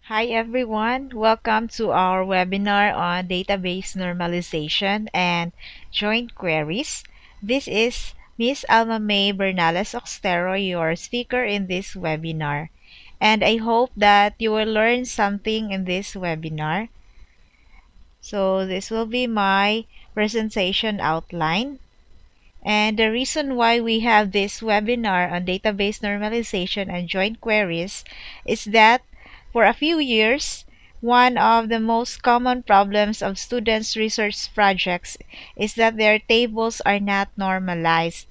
Hi everyone, welcome to our webinar on database normalization and joint queries. This is Miss Alma May Bernales Oxtero, your speaker in this webinar. And I hope that you will learn something in this webinar. So this will be my presentation outline. And the reason why we have this webinar on database normalization and joint queries is that for a few years, one of the most common problems of students' research projects is that their tables are not normalized.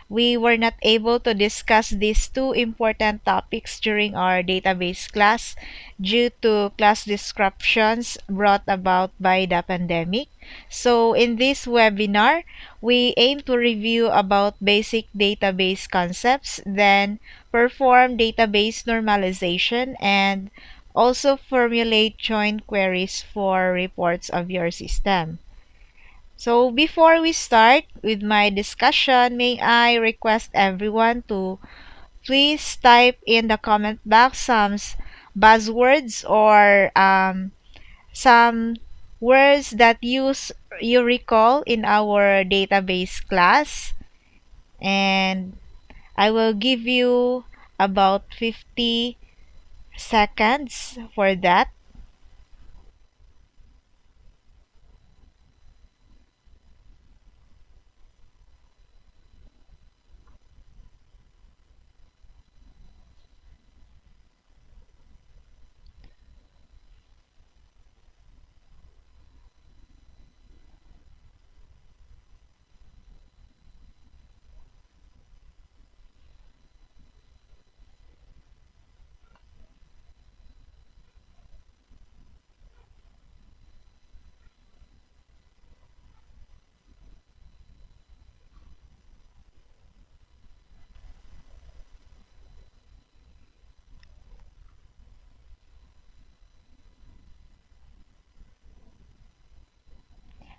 We were not able to discuss these two important topics during our database class due to class disruptions brought about by the pandemic. So in this webinar, we aim to review about basic database concepts, then perform database normalization, and also formulate joint queries for reports of your system. So before we start with my discussion, may I request everyone to please type in the comment box some buzzwords or some words that you recall in our database class, and I will give you about 50 seconds for that.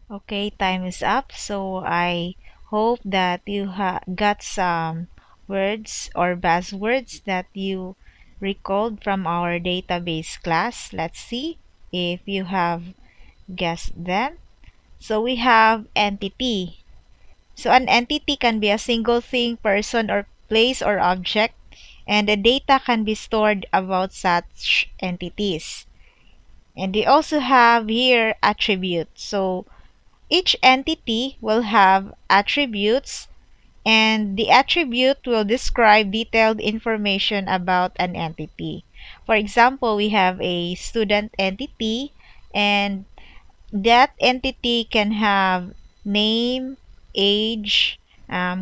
Okay, time is up. So I hope that you got some words or buzzwords that you recalled from our database class. Let's see if you have guessed them. So we have entity. So an entity can be a single thing, person, or place or object, and the data can be stored about such entities. And we also have here attributes. So each entity will have attributes, and the attribute will describe detailed information about an entity. For example, we have a student entity, and that entity can have name, age,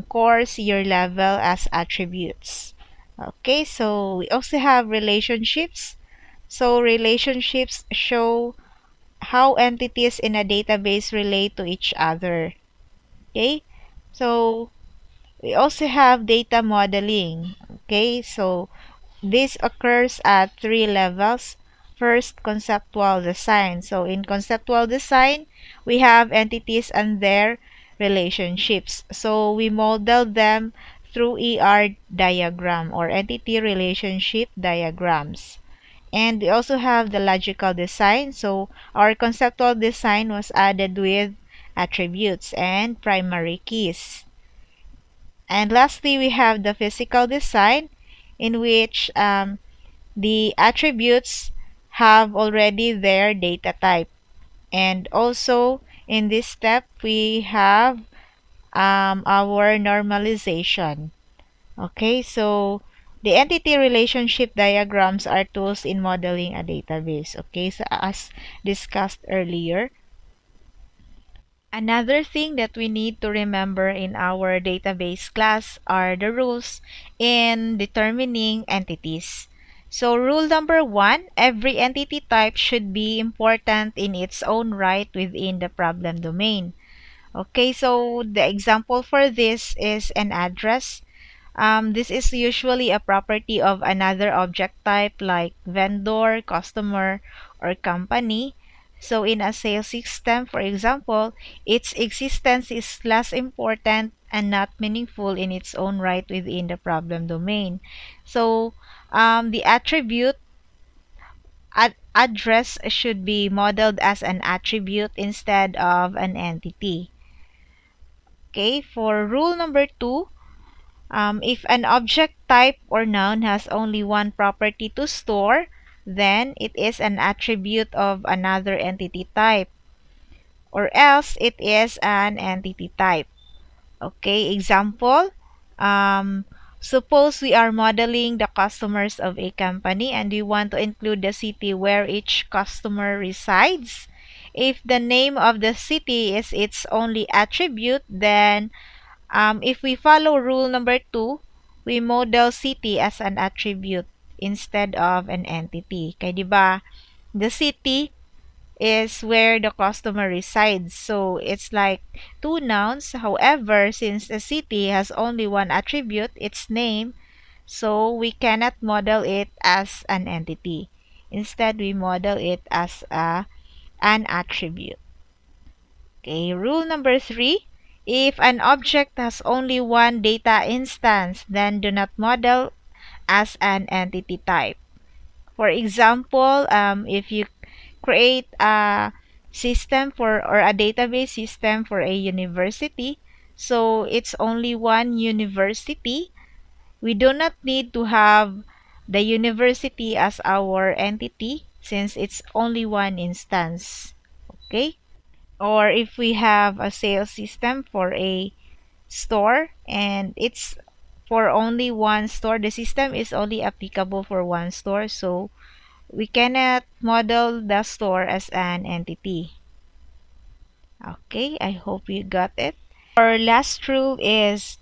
course, year level as attributes. Okay, so we also have relationships. So relationships show how entities in a database relate to each other. Okay, so we also have data modeling. Okay, so this occurs at three levels. First, conceptual design. So in conceptual design, we have entities and their relationships. So we model them through ER diagram or entity relationship diagrams. And we also have the logical design. So our conceptual design was added with attributes and primary keys. And lastly, we have the physical design in which the attributes have already their data type. And also in this step, we have our normalization. Okay, so the entity relationship diagrams are tools in modeling a database. Okay, so as discussed earlier, another thing that we need to remember in our database class are the rules in determining entities. So rule number one, every entity type should be important in its own right within the problem domain. Okay, so the example for this is an address. This is usually a property of another object type like vendor, customer, or company. So in a sales system, for example, its existence is less important and not meaningful in its own right within the problem domain. So the address should be modeled as an attribute instead of an entity. Okay, for rule number 2, if an object type or noun has only one property to store, then it is an attribute of another entity type, or else it is an entity type. Okay, example, um, suppose we are modeling the customers of a company and we want to include the city where each customer resides. If the name of the city is its only attribute, then if we follow rule number 2, we model city as an attribute instead of an entity. Kaya diba, the city is where the customer resides. So it's like two nouns. However, since the city has only one attribute, its name, so we cannot model it as an entity. Instead, we model it as an attribute. Okay, rule number 3. If an object has only one data instance, then do not model as an entity type. For example, if you create a system for or a database system for a university, so it's only one university, we do not need to have the university as our entity since it's only one instance. Okay? Or if we have a sales system for a store and it's for only one store, the system is only applicable for one store, so we cannot model the store as an entity. Okay, I hope you got it. Our last rule is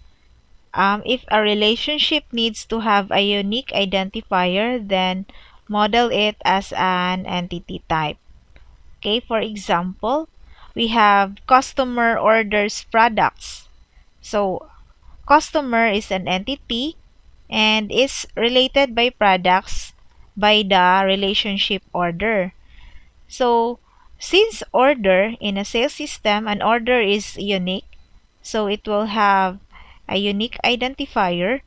if a relationship needs to have a unique identifier, then model it as an entity type. Okay, for example, we have customer orders products. So, customer is an entity and is related by products by the relationship order. So, since order in a sales system, an order is unique, so it will have a unique identifier.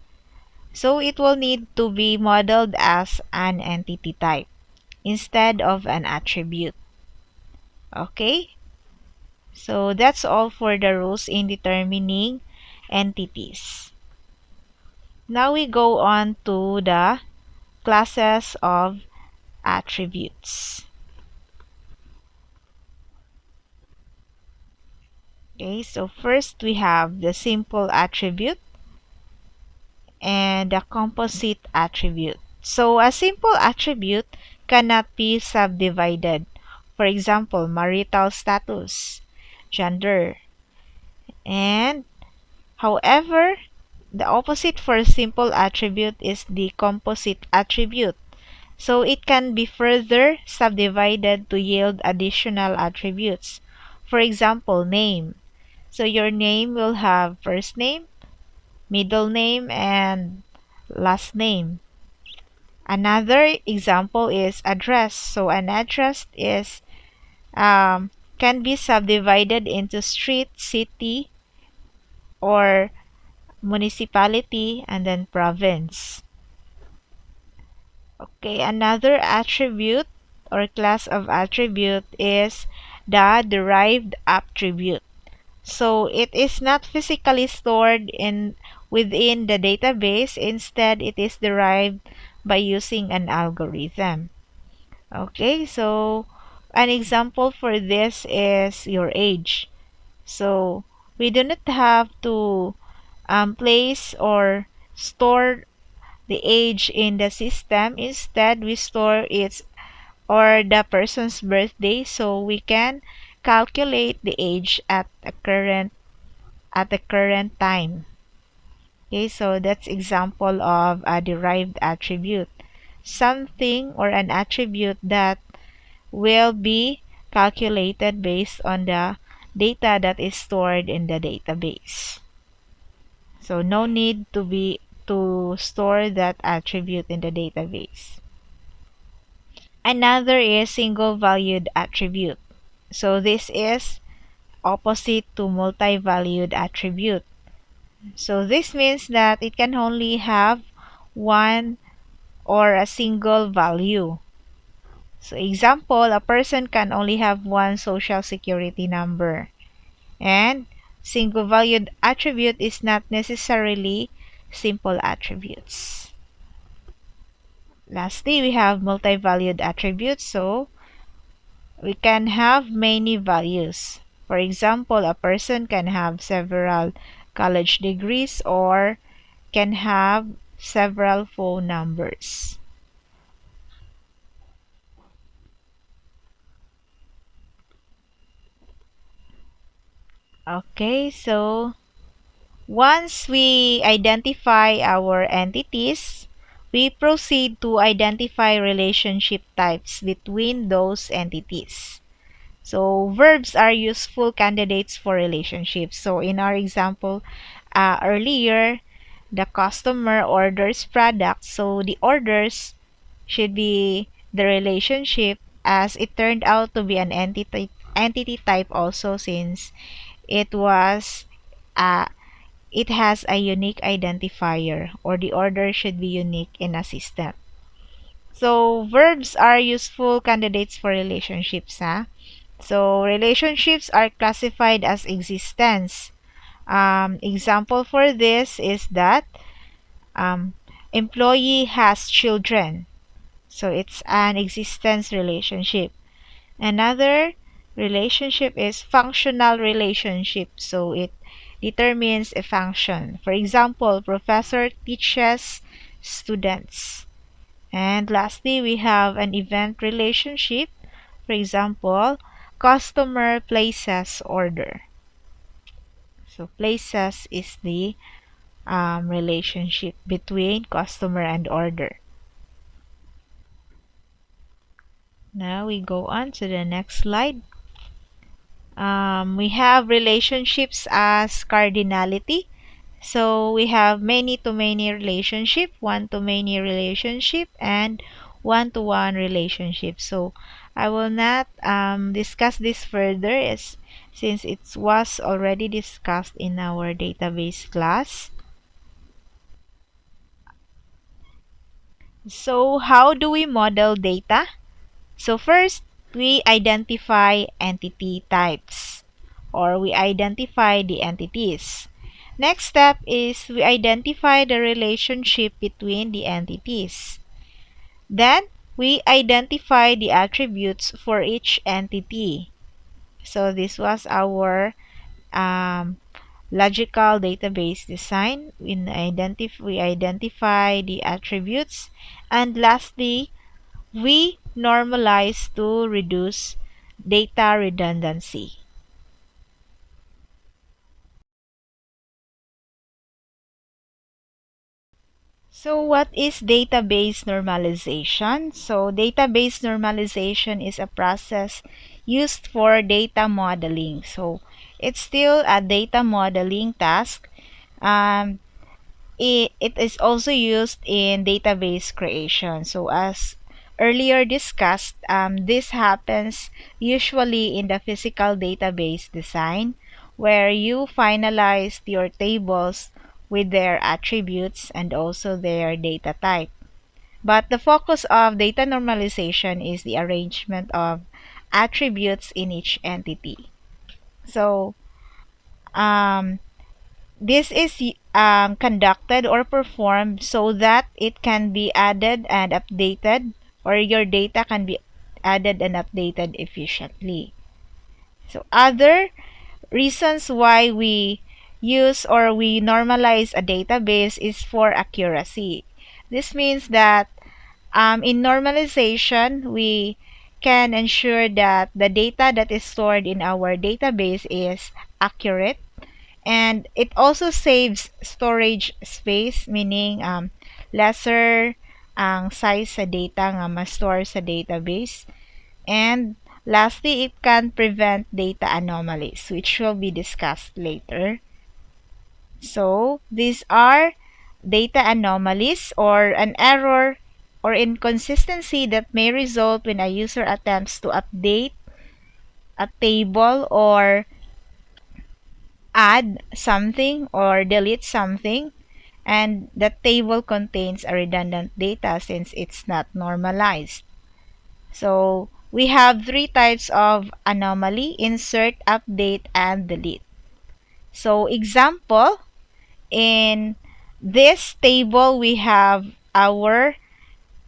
So, it will need to be modeled as an entity type instead of an attribute. Okay? So, that's all for the rules in determining entities. Now we go on to the classes of attributes. Okay, so first we have the simple attribute and the composite attribute. So a simple attribute cannot be subdivided. For example, marital status, gender. And however, the opposite for simple attribute is the composite attribute. So it can be further subdivided to yield additional attributes. For example, name. So your name will have first name, middle name, and last name. Another example is address. So an address is can be subdivided into street, city, or municipality, and then province. Okay, another attribute or class of attribute is the derived attribute. So it is not physically stored within the database. Instead, it is derived by using an algorithm. Okay, so an example for this is your age. So we do not have to place or store the age in the system. Instead, we store its or the person's birthday so we can calculate the age at the current time. Okay, so that's example of a derived attribute. Something or an attribute that will be calculated based on the data that is stored in the database. So no need to store that attribute in the database. Another is single valued attribute. So this is opposite to multi-valued attribute. So this means that it can only have one or a single value. So example, a person can only have one social security number. And single valued attribute is not necessarily simple attributes. Lastly, we have multi-valued attributes. So we can have many values. For example, a person can have several college degrees or can have several phone numbers. Okay, so once we identify our entities, we proceed to identify relationship types between those entities. So verbs are useful candidates for relationships. So in our example earlier, the customer orders products. So the orders should be the relationship, as it turned out to be an entity type also, since it was uh, it has a unique identifier, or the order should be unique in a system. So verbs are useful candidates for relationships. So relationships are classified as existence. Example for this is that um, employee has children. So it's an existence relationship. Another relationship is functional relationship. So it determines a function. For example, professor teaches students. And lastly, we have an event relationship. For example, customer places order. So places is the relationship between customer and order. Now we go on to the next slide. We have relationships as cardinality. So we have many-to-many relationship, one-to-many relationship, and one-to-one relationship. So I will not discuss this further, since it was already discussed in our database class. So how do we model data? So first, we identify entity types, or we identify the entities. Next step is we identify the relationship between the entities. Then, we identify the attributes for each entity. So this was our um, logical database design. We identify the attributes. And lastly, we normalize to reduce data redundancy. So what is database normalization? So database normalization is a process used for data modeling. So it's still a data modeling task. Um, it is also used in database creation. So as earlier discussed, this happens usually in the physical database design, where you finalize your tables with their attributes and also their data type. But the focus of data normalization is the arrangement of attributes in each entity. So um, this is conducted or performed so that it can be added and updated, or your data can be added and updated efficiently. So other reasons why we use or we normalize a database is for accuracy. This means that in normalization, we can ensure that the data that is stored in our database is accurate, and it also saves storage space, meaning lesser ang size sa data nga ma-store sa database. And lastly, it can prevent data anomalies, which will be discussed later. So these are data anomalies, or an error or inconsistency that may result when a user attempts to update a table or add something or delete something, and the table contains a redundant data since it's not normalized. So we have three types of anomaly: insert, update, and delete. So example, in this table we have our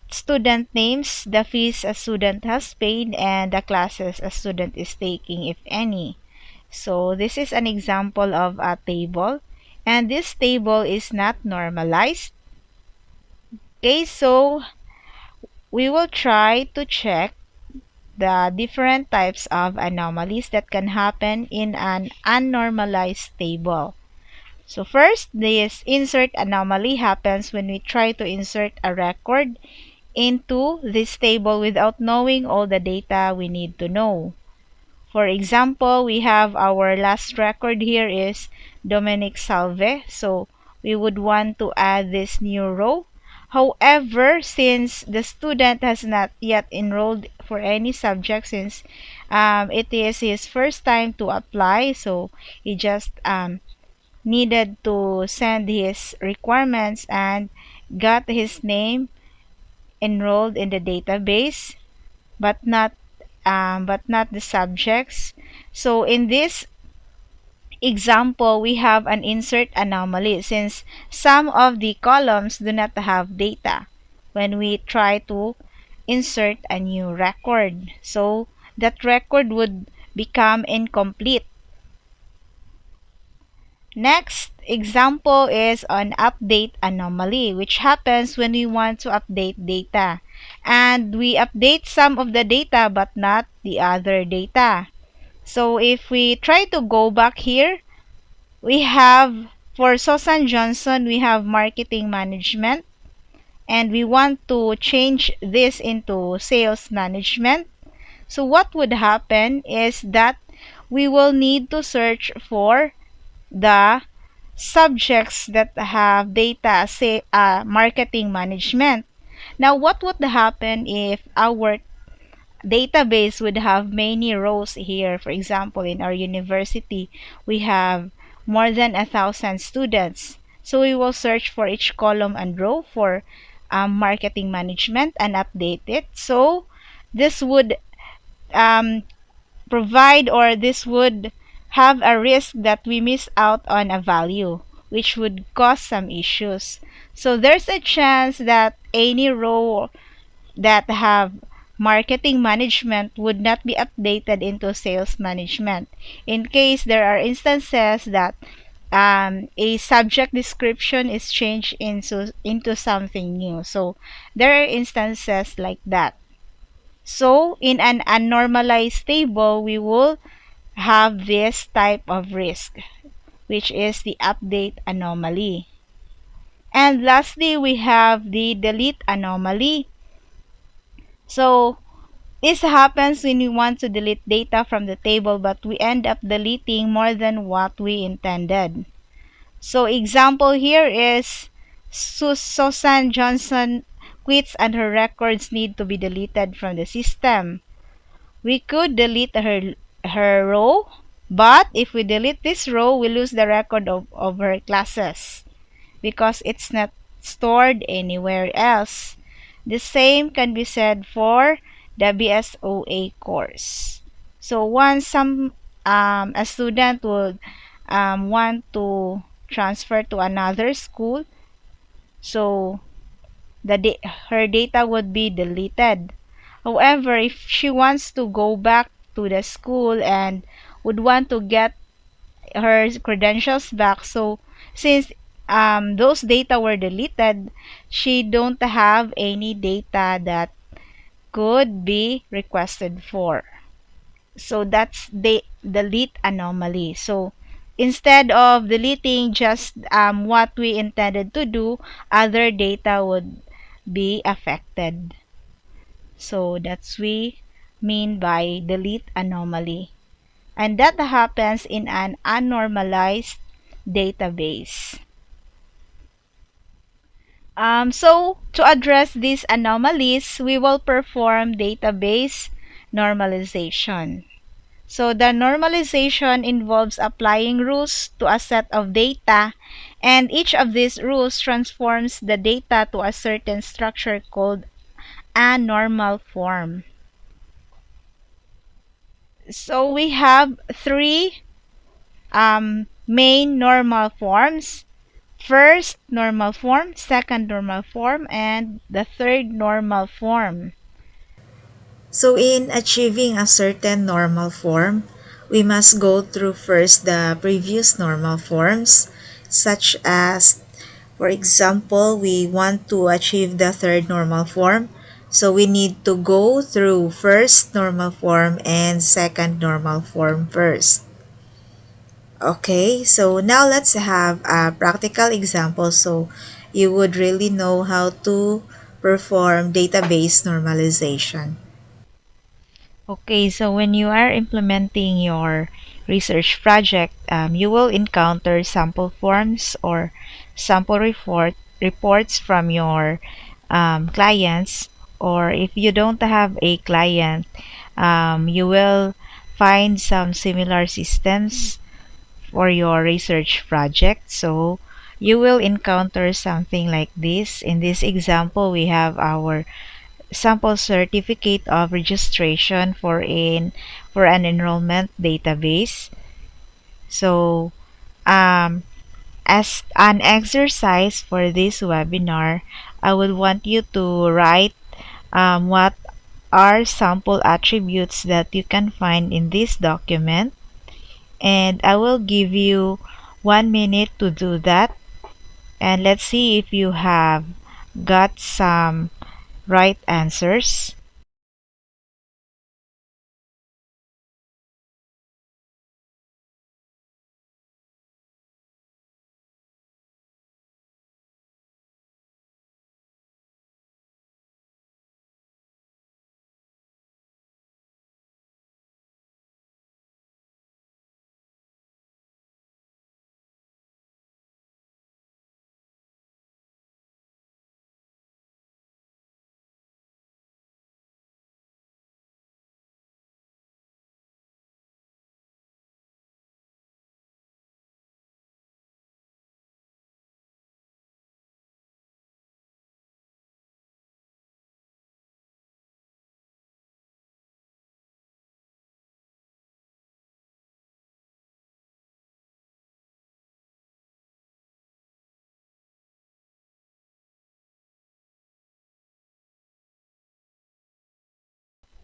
student names, the fees a student has paid, and the classes a student is taking, if any. So this is an example of a table, and this table is not normalized. Okay, so we will try to check the different types of anomalies that can happen in an unnormalized table. So first, this insert anomaly happens when we try to insert a record into this table without knowing all the data we need to know. For example, we have our last record here is Dominic Salve. So we would want to add this new row. However, since the student has not yet enrolled for any subject, since it is his first time to apply, so he just needed to send his requirements and got his name enrolled in the database, but not the subjects. So in this example, we have an insert anomaly since some of the columns do not have data when we try to insert a new record. So that record would become incomplete. Next example is an update anomaly, which happens when we want to update data. And we update some of the data but not the other data. So if we try to go back here, we have for Susan Johnson, we have marketing management. And we want to change this into sales management. So what would happen is that we will need to search for the subjects that have data, say marketing management. Now what would happen if our database would have many rows here? For example, in our university we have more than 1,000 students, so we will search for each column and row for marketing management and update it. So this would um, provide, or this would have a risk that we miss out on a value, which would cause some issues. So there's a chance that any row that have marketing management would not be updated into sales management in case there are instances that a subject description is changed into something new. So there are instances like that. So in an unnormalized table, we will have this type of risk, which is the update anomaly. And lastly, we have the delete anomaly. So this happens when we want to delete data from the table, but we end up deleting more than what we intended. So example here is Susan Johnson quits and her records need to be deleted from the system. We could delete her row, but if we delete this row, we lose the record of her classes because it's not stored anywhere else. The same can be said for the BSOA course. So once a student would want to transfer to another school, so her data would be deleted. However, if she wants to go back to the school and would want to get her credentials back, so since those data were deleted, she don't have any data that could be requested for. So that's the delete anomaly. So instead of deleting just what we intended to do, other data would be affected. So that's we mean by delete anomaly. And that happens in an unnormalized database. So to address these anomalies, we will perform database normalization. So the normalization involves applying rules to a set of data, and each of these rules transforms the data to a certain structure called a normal form. So we have three main normal forms. First normal form, second normal form, and the third normal form. So in achieving a certain normal form, we must go through first the previous normal forms, such as, for example, we want to achieve the third normal form. So we need to go through first normal form and second normal form first. Okay, so now let's have a practical example so you would really know how to perform database normalization. Okay, so when you are implementing your research project, you will encounter sample forms or sample reports from your clients, or if you don't have a client, you will find some similar systems for your research project. So you will encounter something like this. In this example, we have our sample certificate of registration for an enrollment database. So as an exercise for this webinar, I would want you to write what are sample attributes that you can find in this document, and I will give you 1 minute to do that, and let's see if you have got some right answers.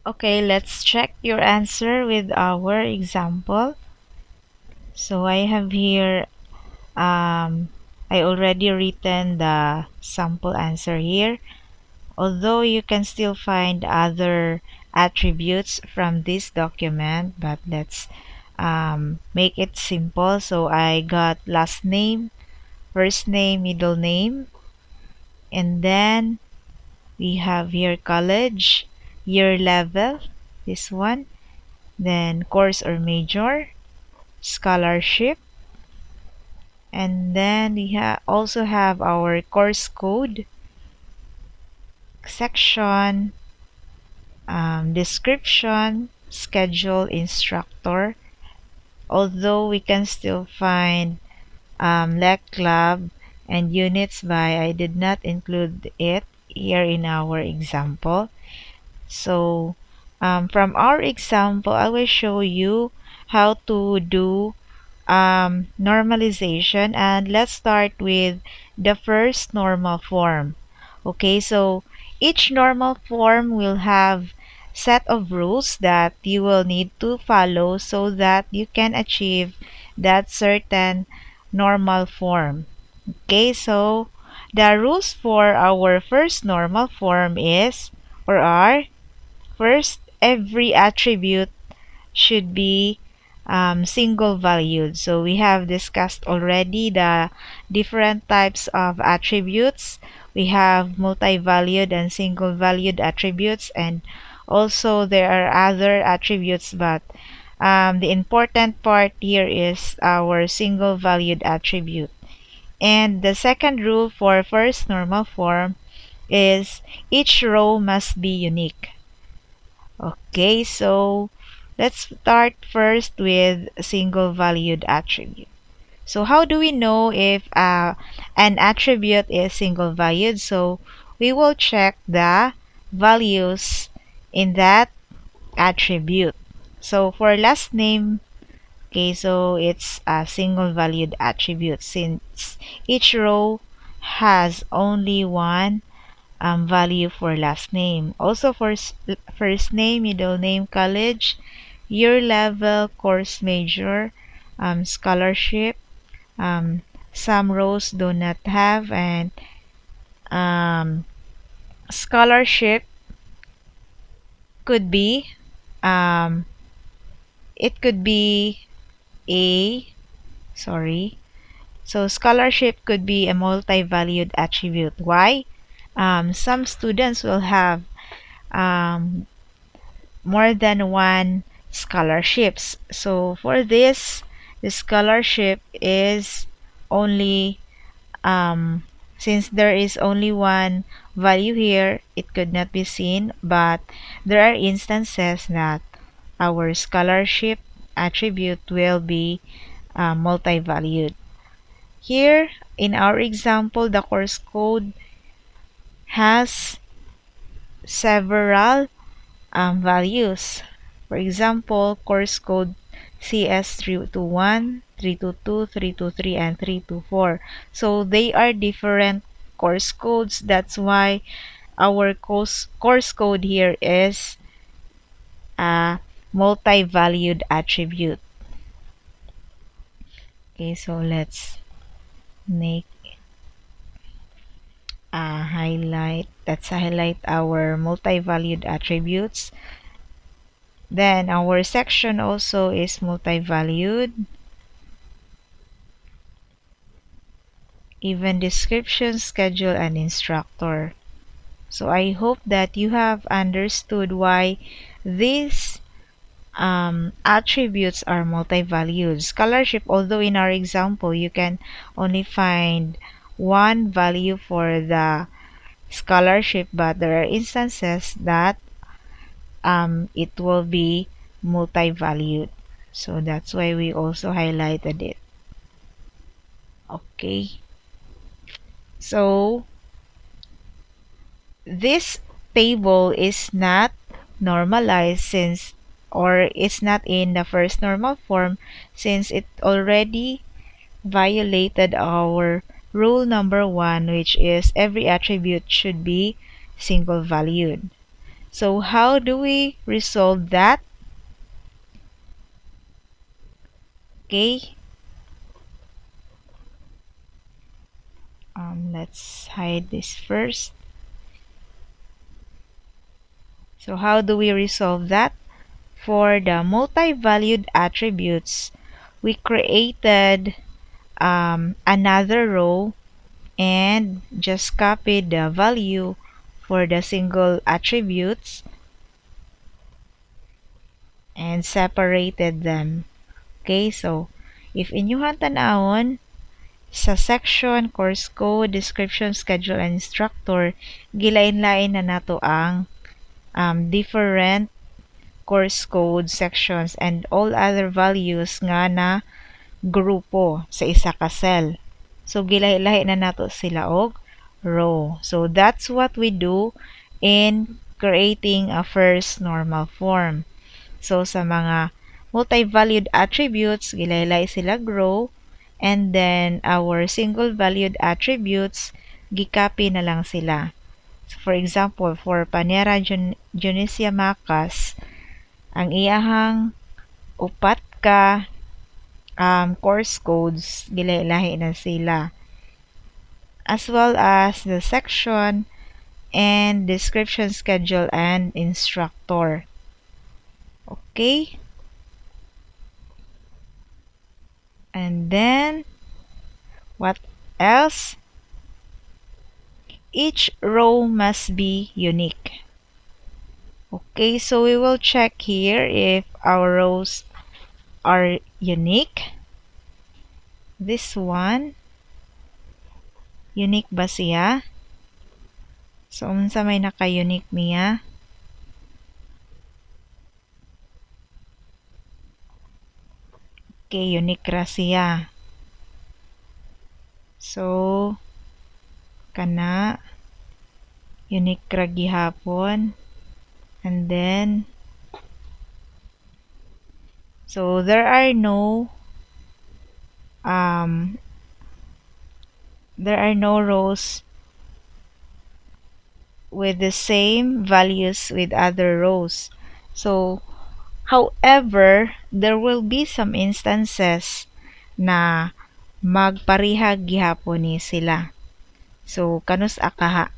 Okay, let's check your answer with our example. So I have here, I already written the sample answer here. Although you can still find other attributes from this document, but let's make it simple. So I got last name, first name, middle name, and then we have here college, year level, this one, then course or major, scholarship, and then we also have our course code, section, description, schedule, instructor. Although we can still find LEC club and units by, I did not include it here in our example. So from our example, I will show you how to do normalization, and let's start with the first normal form. Okay, so each normal form will have set of rules that you will need to follow so that you can achieve that certain normal form. Okay, so the rules for our first normal form is or are: first, every attribute should be single valued. So we have discussed already the different types of attributes. We have multi-valued and single valued attributes, and also there are other attributes, but the important part here is our single valued attribute. And the second rule for first normal form is each row must be unique. Okay, so let's start first with single valued attribute. So how do we know if an attribute is single valued? So we will check the values in that attribute. So for last name, okay, so it's a single valued attribute since each row has only one value for last name. Also for first name, middle name, college, year level, course major, scholarship. Um, some rows do not have, and um, scholarship could be um, it could be a sorry. So scholarship could be a multi-valued attribute. Why? Some students will have um, more than one scholarships. So for this, the scholarship is only since there is only one value here, it could not be seen, but there are instances that our scholarship attribute will be multi-valued. Here, in our example, the course code has several values. For example, course code CS321, 322, 323, and 324. So they are different course codes. That's why our course code here is a multi-valued attribute. Okay, so let's make a highlight. Let's highlight our multi-valued attributes. Then our section also is multi-valued. Even description, schedule, and instructor. So I hope that you have understood why these attributes are multi-valued. Scholarship, although in our example, you can only find one value for the scholarship, but there are instances that it will be multi-valued. So that's why we also highlighted it. Okay. So this table is not normalized since or it's not in the first normal form since it already violated our rule number 1, which is every attribute should be single valued. So how do we resolve that? Okay, let's hide this first. So how do we resolve that? For the multi-valued attributes, we created another row and just copied the value for the single attributes and separated them. Okay, so if inyuhan tanawon sa section, course code, description, schedule, and instructor, gilain-lain na nato ang different course code sections and all other values nga na grupo sa isa ka cell. So gilahi-lahi na nato sila og row. So that's what we do in creating a first normal form. So sa mga multi-valued attributes, gilahi-lahi sila row, and then our single valued attributes, gicopy na lang sila. So for example, for Panera Junicia Macas, ang iyahang upat ka course codes, gilahi-lahi na sila. As well as the section and description, schedule, and instructor. Okay? And then, what else? Each row must be unique. Okay, so we will check here if our rows are unique. This one, unique ba siya? So, unsa may naka-unique niya? Okay, unique ra siya. So, kana, unique ra gihapon. And then, So um, there are no rows with the same values with other rows. So, however, there will be some instances na magparihag gihapon ni sila. So, kanus akaha.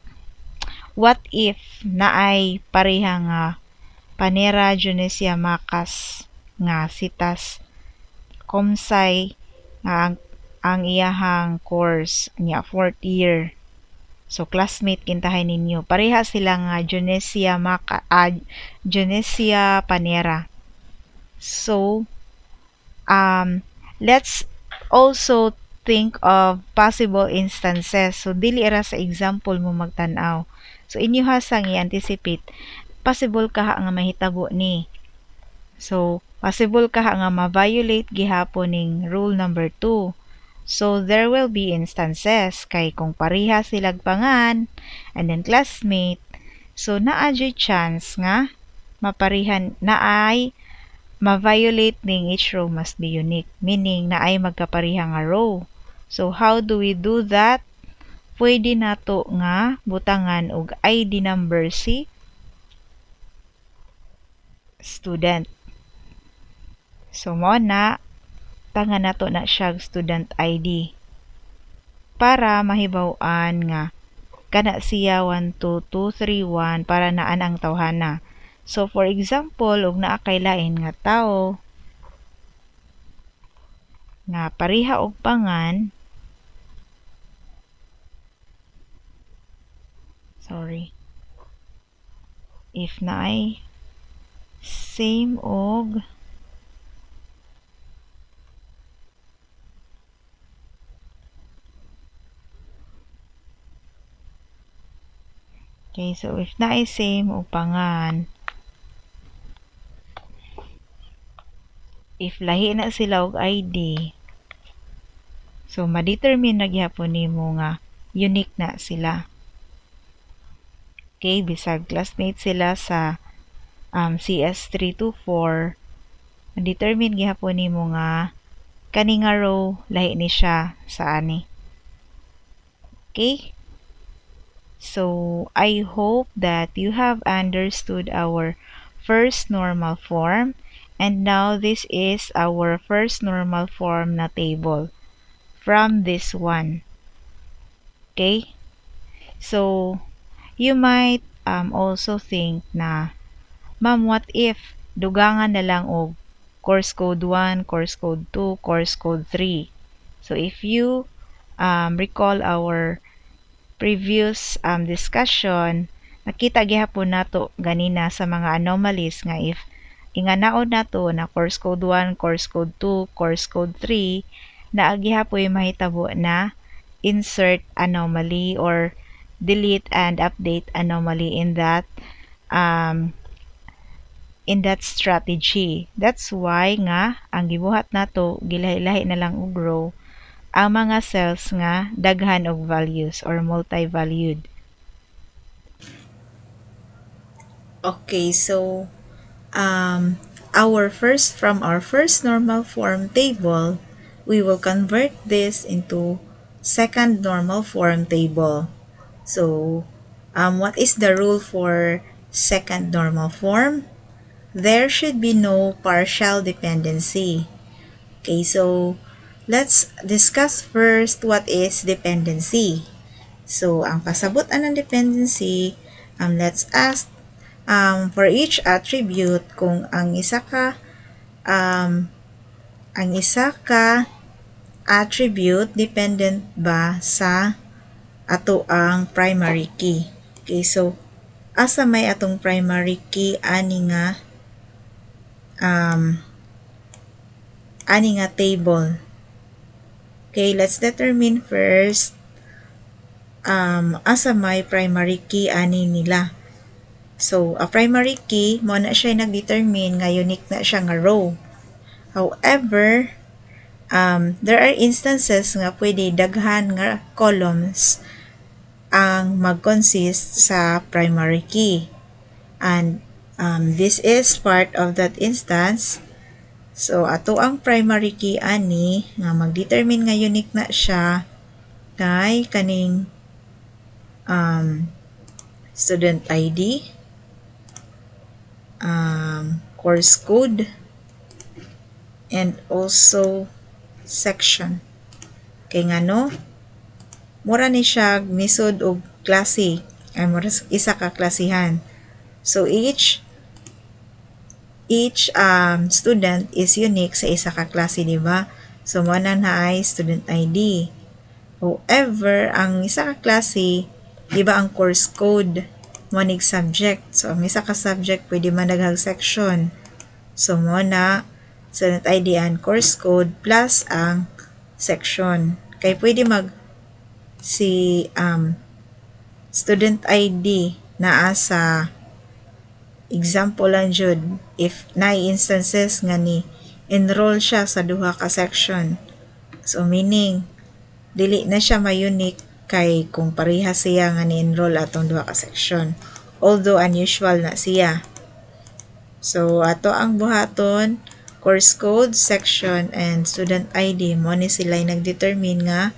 What if naay pareha nga panera Junesia makas nga sitas komsay nga ang iyahang course niya fourth year. So classmate kintahay ninyo. Pareha sila nga Junesia Panera. So let's also think of possible instances. So dili ra sa example mo magtan-aw. So inyo hasang i-anticipate possible kaha nga mahitabo ni. So possible kaha nga ma-violate gihapon ning rule number 2. So there will be instances kay kung pareha silag pangan and then classmate, so naa jud chance nga maparihan naay ma-violate ning each row must be unique, meaning naay magkapariha nga row. So how do we do that? Pwede nato nga butangan og ID number si student. So mo na tangan nato na siya student ID para mahibaw-an nga kana siya 1, 2, 2, 3, 1 para naan ang tawhana. So for example, ug naa kay lain nga tawo nga pareha og pangan, sorry, if naay same og okay, so if naay same og pangan, if lahi na sila og ID, so ma-determine na gyapon nimo nga unique na sila. Okay, bisag classmate sila sa CS324, ma-determine gyapon nimo nga kani nga row lahi ni siya sa ani. Okay? So, I hope that you have understood our first normal form, and now this is our first normal form na table from this one. Okay? So, you might also think na, ma'am, what if dugangan na lang og course code 1, course code 2, course code 3. So, if you recall our previous discussion, nakita gihapon nato ganina sa mga anomalies nga if inganaon nato na course code 1, course code 2, course code 3, naagihapoy mahitabo na insert anomaly or delete and update anomaly um, in that strategy. That's why nga ang gibuhat nato gilahi-lahi na lang og row ang mga cells nga daghan og values or multi-valued. Okay, so from our first normal form table, we will convert this into second normal form table. So, what is the rule for second normal form? There should be no partial dependency. Okay, so let's discuss first what is dependency. So, ang pasabutan ng dependency, let's ask for each attribute kung ang isa ka attribute dependent ba sa ato ang primary key. Okay, so asa may atong primary key um, ani nga table. Okay, let's determine first asa may primary key ani nila. So, a primary key, mo na siya nag-determine nga unique na siya nga row. However, there are instances nga pwede daghan nga columns ang mag-consist sa primary key. And this is part of that instance So ato ang primary key ani nga mag-determine nga unique na siya kay kaning student ID, course code, and also section. Kay ngano, mura ni siya misod og klase, ay mura isa ka klasihan. So each student is unique sa isa ka klase, di ba? So mo na ay student ID. However, ang isa ka klase, di ba ang course code mo nig subject. So ang isa ka subject pwede man daghang section. So mo na student ID and course code plus ang section. Kay pwede si student ID naa sa example lang jud if naay instances nga ni enroll siya sa duha ka section. So meaning dili na siya ma-unique kay kung pareha siya nga ni-enroll atong duha ka section. Although unusual na siya. So ato ang buhaton, course code, section, and student ID mo ni sila nag-determine nga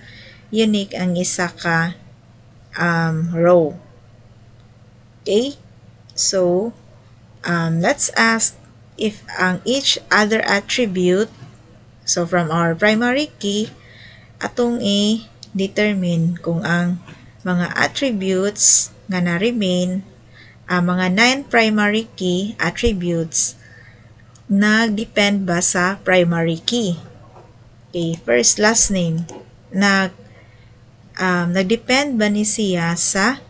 unique ang isa ka row. Okay? So, let's ask if ang each other attribute, so from our primary key, atong i-determine kung ang mga attributes nga na-remain, ang mga non-primary key attributes, nag-depend ba sa primary key? Okay, first, last name. Nag-depend ba ni siya sa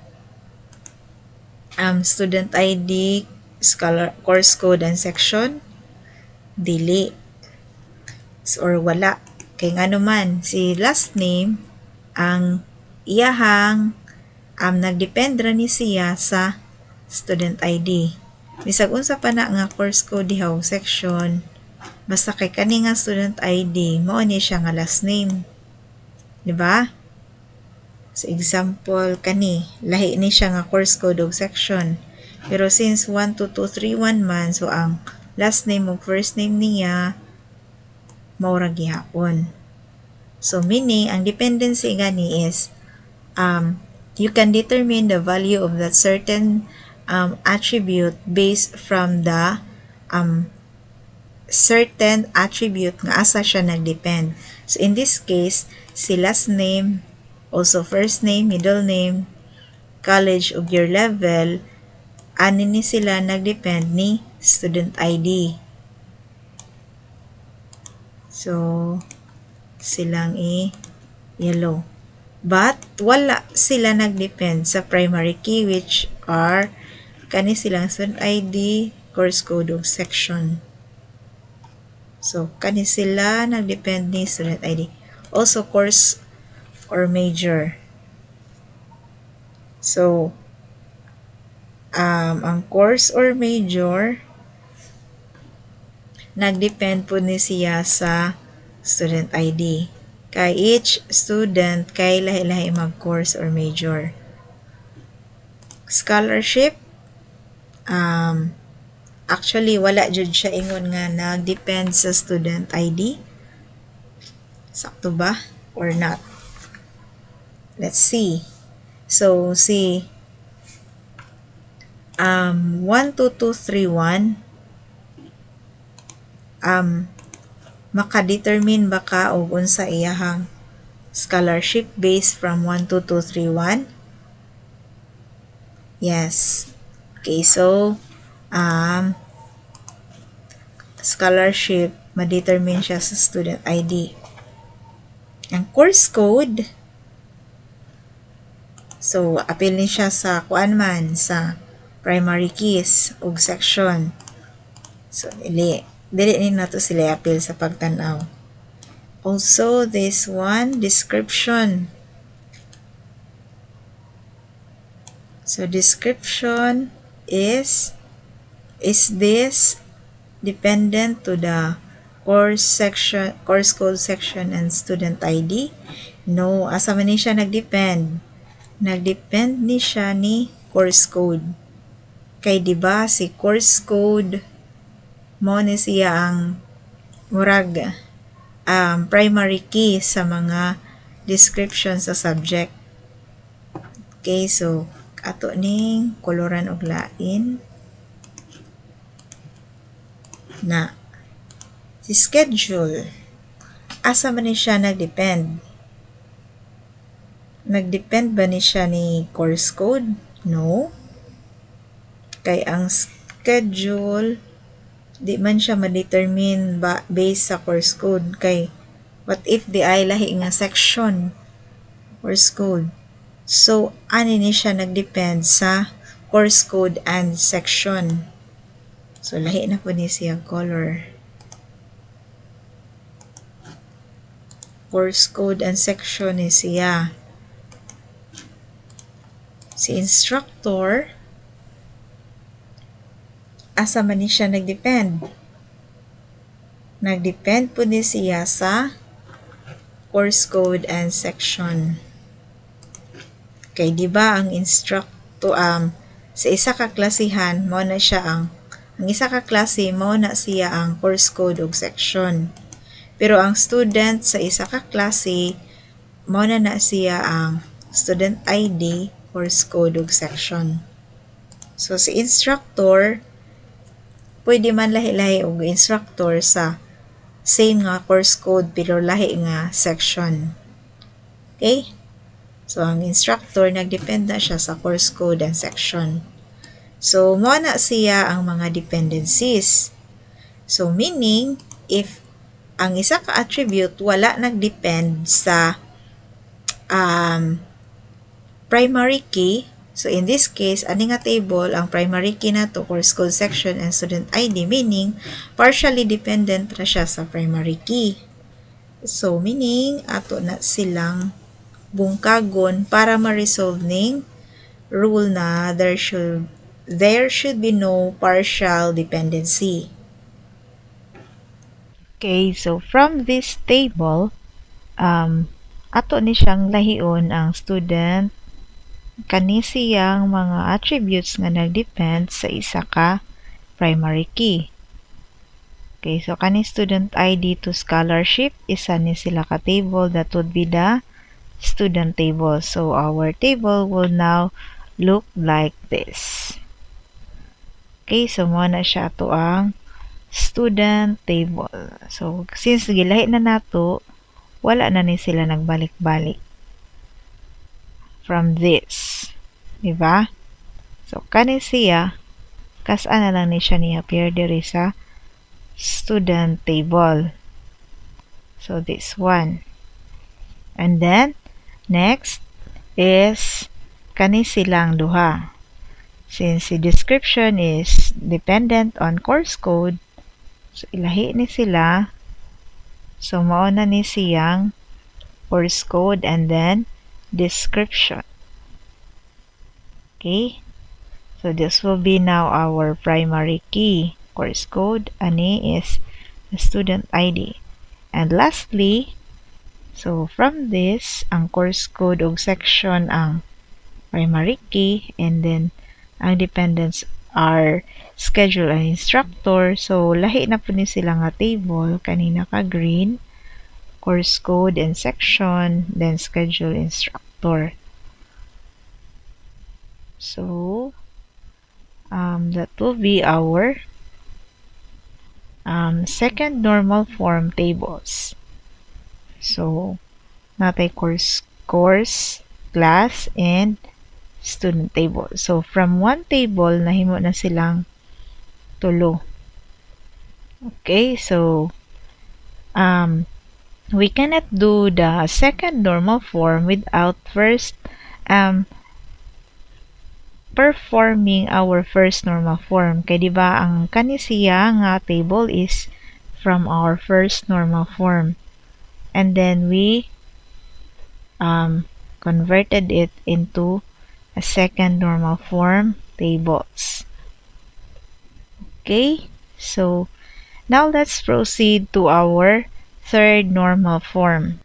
student ID, scholar, course code, and section? Dili. Or wala. Kay nga naman, si last name, ang iyahang nagdepend ra ni siya sa student ID. Bisag unsa pa na nga course code dihaw section, basta kay kani nga student ID, mao ni siya nga last name. Di ba? So example kani, lahi ni siya nga course code og section. Pero since 1, 2, 2, 3, 1 man, so ang last name ug first name niya mao ra gihapon. So meaning ang dependency gani is you can determine the value of that certain attribute based from the certain attribute nga asa siya nagdepend. So in this case, si last name, also first name, middle name, college ug year level, ani ni sila nagdepend ni student ID. So silang yellow. But wala sila nagdepend sa primary key which are kani silang student ID, course code ug section. So kani sila nagdepend ni student ID. Also course or major. So ang course or major nagdepend po ni siya sa student ID. Kay each student kay lahi-lahi mag-course or major. Scholarship, actually wala jud siya ingon nga nag-depend sa student ID. Sakto ba or not? Let's see. So si 12231 makadetermine ba ka og unsa iyahang scholarship based from 12231? Yes. Okay, so scholarship ma-determine siya sa student ID. Ang course code, so apil ni siya sa kuan man sa primary keys ug section. So dili ni nato sila apil sa pagtan-aw. Also this one, description. So description is this dependent to the course section, course code section, and student ID? No, asa man ni siya nagdepend? Nagdepend ni siya ni course code. Kay diba si course code mo ni siya ang murag primary key sa mga description sa subject. Okay, so ato ning koloran og lain na si schedule. Asa man ni siya nagdepend? Nagdepend ba ni siya ni course code? No. Kay ang schedule di man siya ma-determine ba based sa course code. Kay what if di ay lahi nga section course code? So ani ni siya nagdepend sa course code and section. So lahi na po ni siya color. Course code and section ni siya. Si instructor, asa man ni siya nagdepend? Nagdepend po ni siya sa course code and section. Kay di ba ang instructor sa isa ka klasihan mao na siya ang isa ka klase mao na siya ang course code ug section. Pero ang student sa isa ka klase mao na siya ang student ID, course code ug section. So si instructor pwede man lahi-lahi og instructor sa same nga course code pero lahi nga section. Okay? So, ang instructor, nagdepend na siya sa course code and section. So, mo na siya ang mga dependencies. So, meaning, if ang isa ka attribute wala nagdepend sa primary key, so in this case, ani nga table, ang primary key na to, course code section and student ID, meaning, partially dependent na siya sa primary key. So, meaning, ato na silang bungkagon para ma-resolve ning rule na there should be no partial dependency. Okay, so from this table, ato ni siyang lahion ang student kani siyang mga attributes nga nagdepend sa isa ka primary key. Okay, so kani student ID to scholarship, isa ni sila ka table that would be the student table. So our table will now look like this. Okay, so mo na siya to ang student table. So since gilahi na nato, wala na ni sila nagbalik-balik from this. Diba? So kani siya, kas-an na lang ni siya ni appear diri sa student table. So this one. And then next is kani silang duha. Since the description is dependent on course code, so ilahi ni sila. So mao na ni siyang course code and then description. Okay? So this will be now our primary key, course code, ani is the student ID. And lastly, so from this, ang course code ug section ang primary key, and then ang dependents are schedule and instructor. So lahi na po ni sila nga table, kanina ka green, course code and section, then schedule instructor. So that will be our second normal form tables. So natay course, class, and student table. So from one table, nahimo na silang tulo. Okay, so we cannot do the second normal form without first performing our first normal form. Kaya diba ang kanisiya nga table is from our first normal form. And then we converted it into a second normal form tables. Okay, so now let's proceed to our third normal form.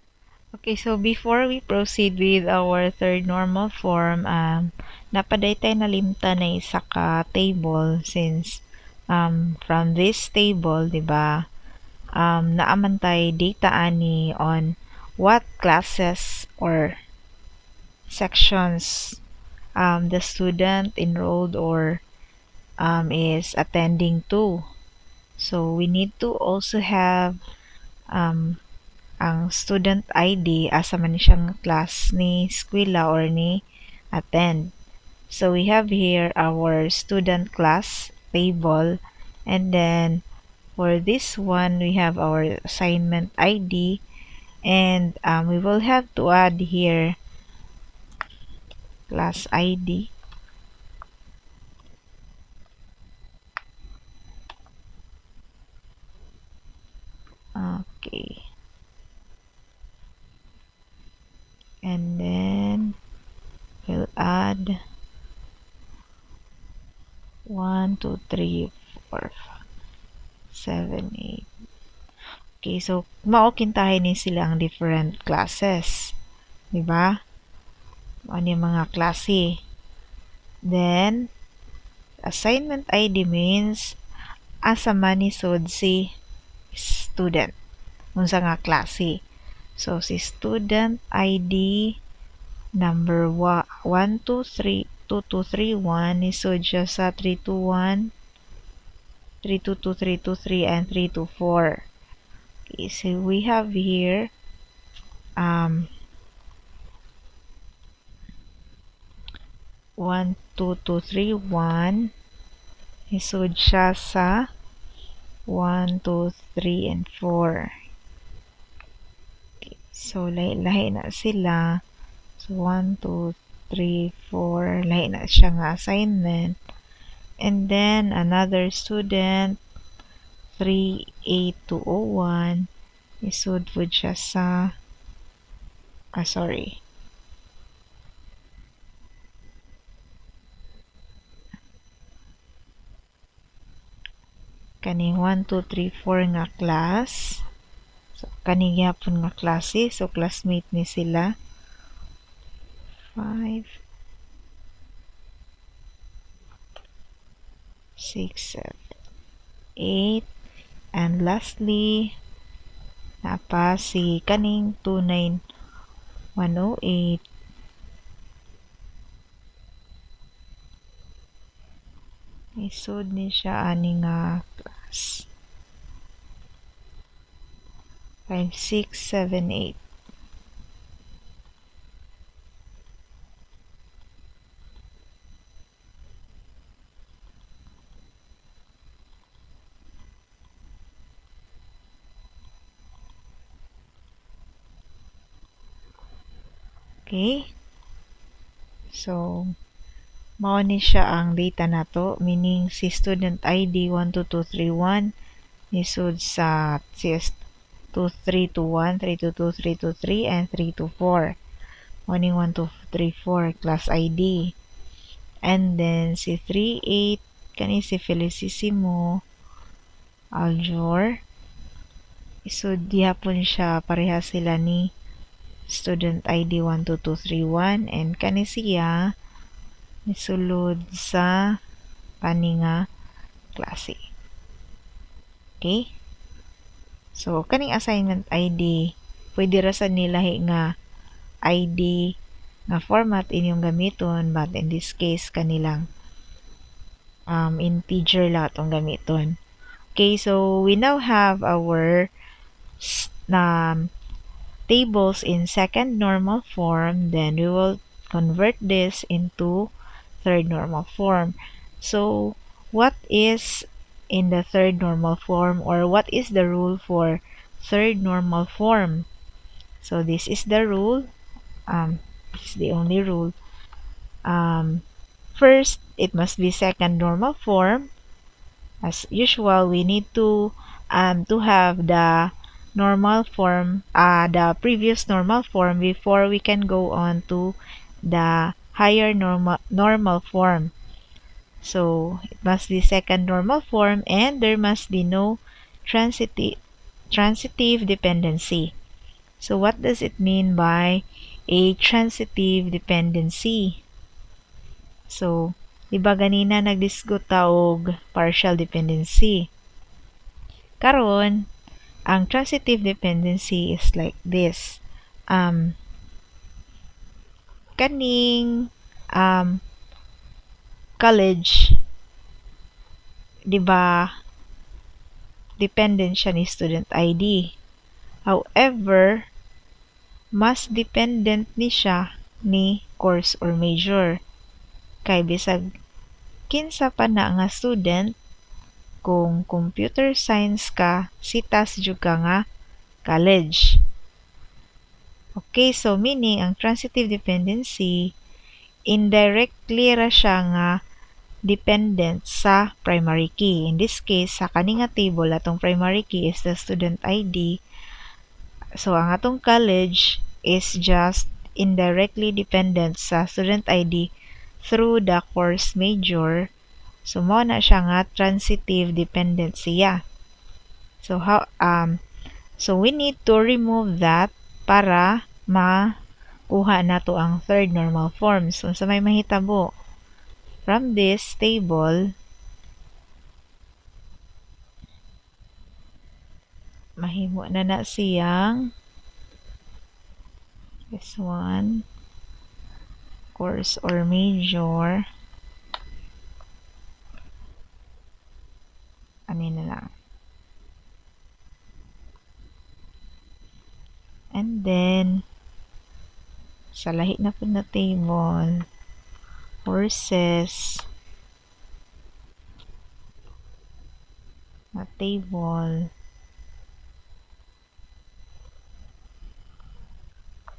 Okay, so before we proceed with our third normal form, napaday tayo nalimta na isa ka table since from this table, di ba, naamantay data ani on what classes or sections the student enrolled or is attending to. So we need to also have um, ang student ID asa man siyang class ni eskwela or ni attend. So we have here our student class table, and then for this one we have our assignment ID, and we will have to add here class ID. Okay, and then we'll add 1 2 3 4 7 8. Okay, so maokintahin ni sila ang different classes, di ba? Ano yung mga klase. Then assignment ID means asa man isod si student unsa nga klase. So si student ID number 123 isod siya sa 321 322 323 and 324. Okay, so we have here 12231 isod siya sa 1 2 3 and 4. Okay, so lahi-lahi na sila. So 1 2 3 4 lahi na siya nga assignment. And then another student 38201 isod pud siya sa sorry, kaning 1 2 3 4 nga class. So kani gyapon nga klase, so classmate ni sila 5 6 7 8, and lastly napa si kaning 29108 isod ni siya ani nga class 5 6 7 8. Okay, so mao ni siya ang data nato, meaning si student ID 12231 isod sa CS 2321 322 323 and 324. Morning 1234 class ID. And then si 38 kani si Felicissimo Aljor isod dihapon siya pareha sila ni student ID 12231, and kani siya nisulod sa kani nga klase. Okay, so kaning assignment ID pwede ra sa nilahi nga ID nga format inyong gamiton, but in this case kanilang integer lang atong gamiton. Okay, so we now have our tables in second normal form, then we will convert this into third normal form. So what is in the third normal form, or what is the rule for third normal form? So this is the rule. This is the only rule. First, it must be second normal form. As usual, we need to have the normal form, the previous normal form before we can go on to the higher normal form. So it must be second normal form, and there must be no transitive dependency. So what does it mean by a transitive dependency? So, di ba ganina nagdiskuta og partial dependency? Karon, Ang transitive dependency is like this. Kaning college, di ba, dependent siya ni student ID. However, mas dependent ni siya ni course or major. Kay bisag kinsa pa na nga student, kung computer science ka, sitas jud ka nga college. Okay, so meaning ang transitive dependency, indirectly ra siya nga dependent sa primary key. In this case, sa kani nga table, atong primary key is the student ID. So, ang atong college is just indirectly dependent sa student ID through the course major. So, mao na siya nga transitive dependency. So, so we need to remove that para makuha nato ang third normal form. So, sa may mahitabo, from this table, mahimo na siyang this one, course or major. Ano na lang. And then, sa lahi na po na table, courses, na table,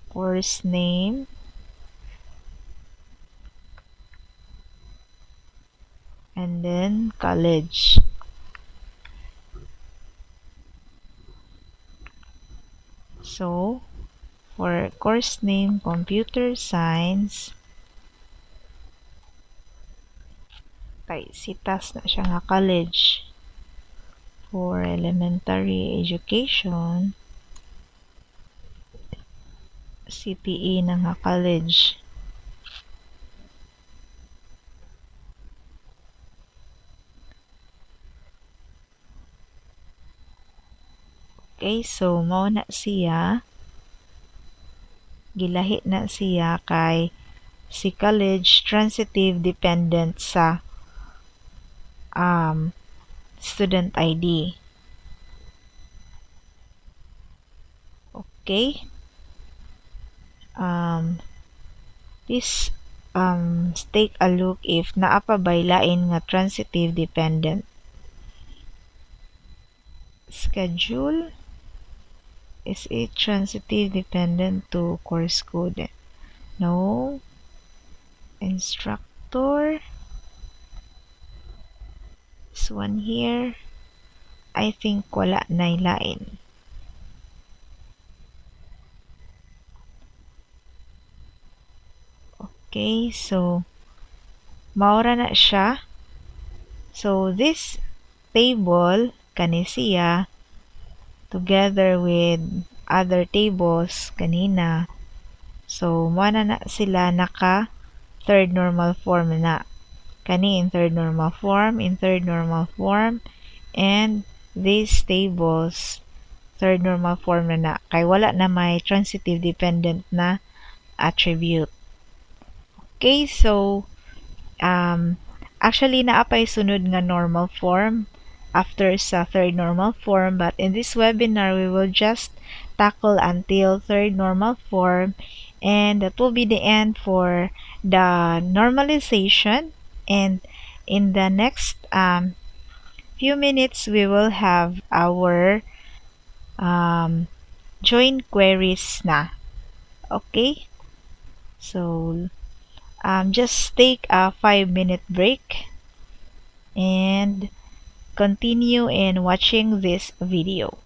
course name, and then college. So, for course name, computer science, kay sitas na siya nga college. For elementary education, CPE na nga college. Okay, so mao na siya. Gilahi na siya kay si college transitive dependent sa student ID. Okay. Please take a look if naa pa bay lain nga transitive dependent. Schedule, is it transitive dependent to course code? No. Instructor, this one here, I think wala na lain. Okay, so maura na siya. So this table kani siya together with other tables kanina. So mo na sila naka third normal form na. Kani in third normal form, and these tables third normal form na kay wala na may transitive dependent na attribute. Okay, so actually naapay sunod nga normal form after sa third normal form, but in this webinar we will just tackle until third normal form, and that will be the end for the normalization. And in the next few minutes we will have our join queries na. Okay, so just take a 5-minute break and continue in watching this video.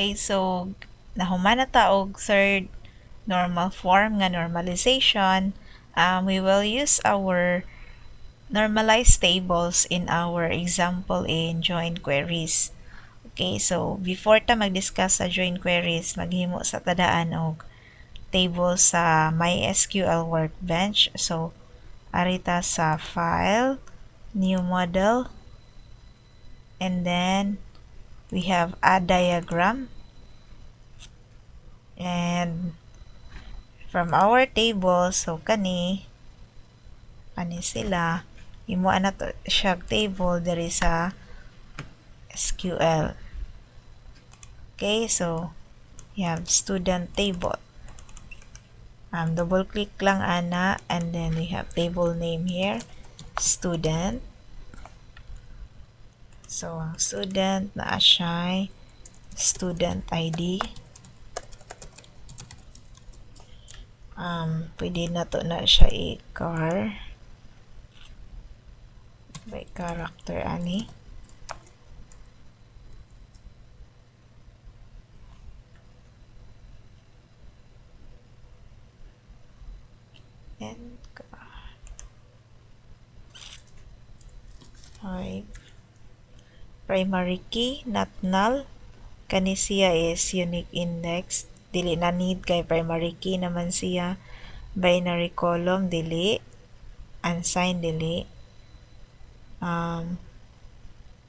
Okay, so nahuman na ta og third normal form nga normalization. We will use our normalized tables in our example in join queries. Okay, so before ta mag-discuss sa join queries, maghimo sa tadaan og table sa MySQL Workbench. So, arita sa File, New Model, and then we have Add Diagram. And from our table, so kani sila, himuan na to siya table diri sa SQL. Okay, so you have student table. Double click lang ana, and then we have table name here, student. So ang student na siya student ID. Pwede na to na siya i-car by character ani. And okay. Primary key, not null. Kani siya is unique index. Dili na need kay primary key naman siya. Binary column, dili. Unsigned, dili.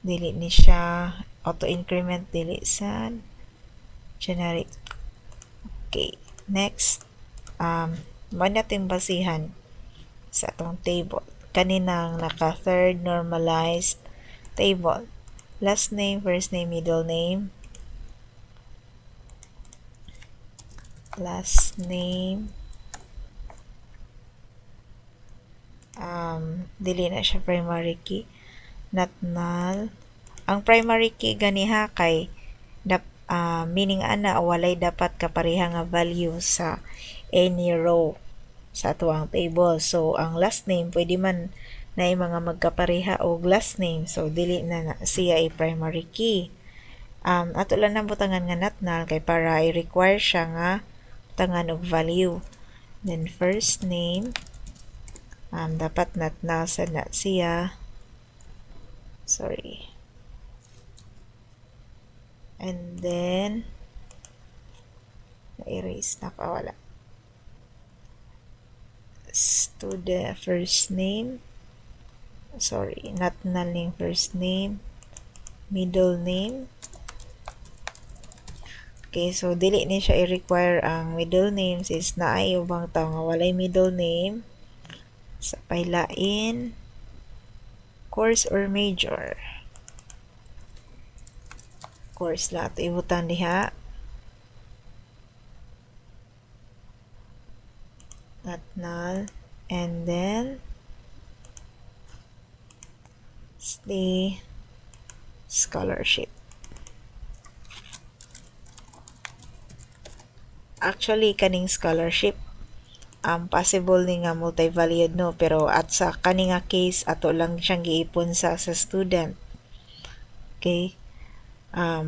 Dili ni siya. Auto increment, dili sad. Generic. Okay. Next. Mo nating basihan sa atong table. Kaninang naka third normalized table. Last name, first name, middle name. Last name. Dili na siya primary key. Not null. Ang primary key ganiha kay meaning ana walay dapat kapareha nga value sa any row sa atuang table. So ang last name pwede man na mga magkapareha og last name, so dili na siya ay primary key. Ato lang na butangan nga not null kay para i-require siya nga butangan og value. Then first name, dapat not null sa na siya. Sorry. And then na-erase na wala. Student first name. Sorry, not null yung first name. Middle name. Okay, so dili ni siya i-require ang middle name since naay ubang tao nga walay middle name. Sa pailain, course or major. Course lang ito ibutan diha. Not null. And then the scholarship. Actually, kaning scholarship, possible ni nga multi-valued no, pero at sa kaning nga case, ato lang siyang giipon sa student. Okay?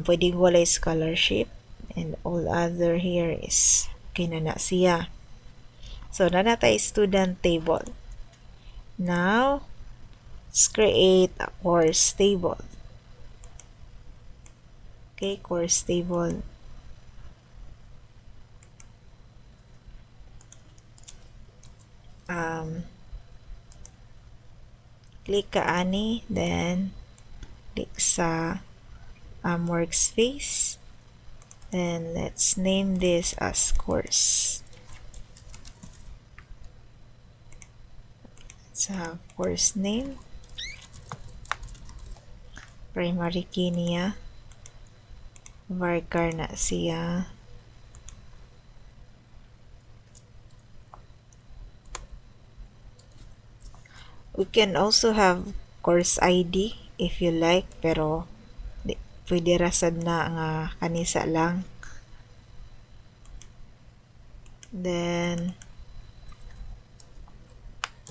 Pwedeng walay scholarship, and all other here is okay na siya. So, na natay student table. Now, let's create a course table. Okay, course table. Click ka ani, then click sa workspace. Then let's name this as course. Sa course name, primary key niya, varchar na siya. We can also have course ID if you like, pero pwede rasad na nga kanisa lang. Then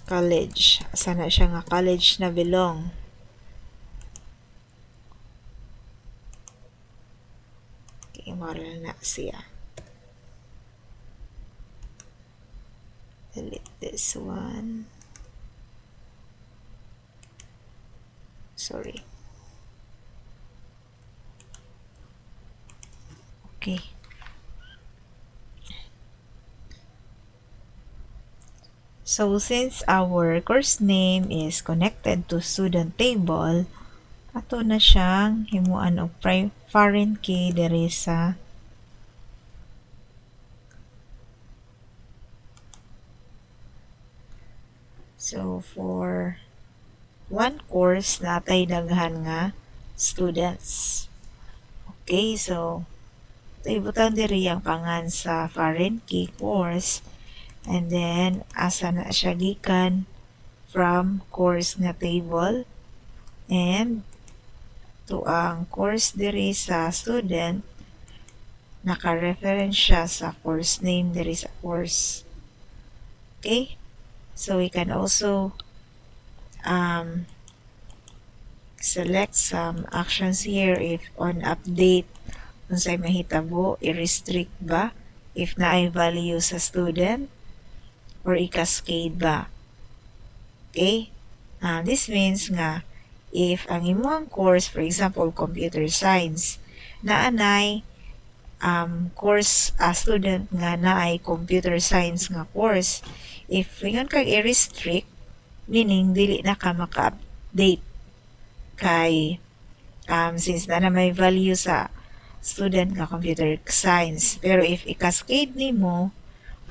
college, sana siya nga college na belong. i-model na siya. Delete this one. Sorry. Okay. So, since our course name is connected to student table, ato na siyang himuan og foreign key diri sa for one course natay daghan nga students. Okay, so ibutang diri ang pangan sa foreign key course, and then asa na siya gikan from course nga table, and to ang course diri sa student naka-reference siya sa course name diri sa course. Okay, so we can also select some actions here. If on update unsay mahitabo, i-restrict ba if naay value sa student, or i-cascade ba. Okay, this means nga if ang imong course, for example computer science, naanay course student nga naay computer science nga course, if ingon kag i-restrict, meaning dili na ka maka-update kay since na may value sa student nga computer science. Pero if i-cascade nimo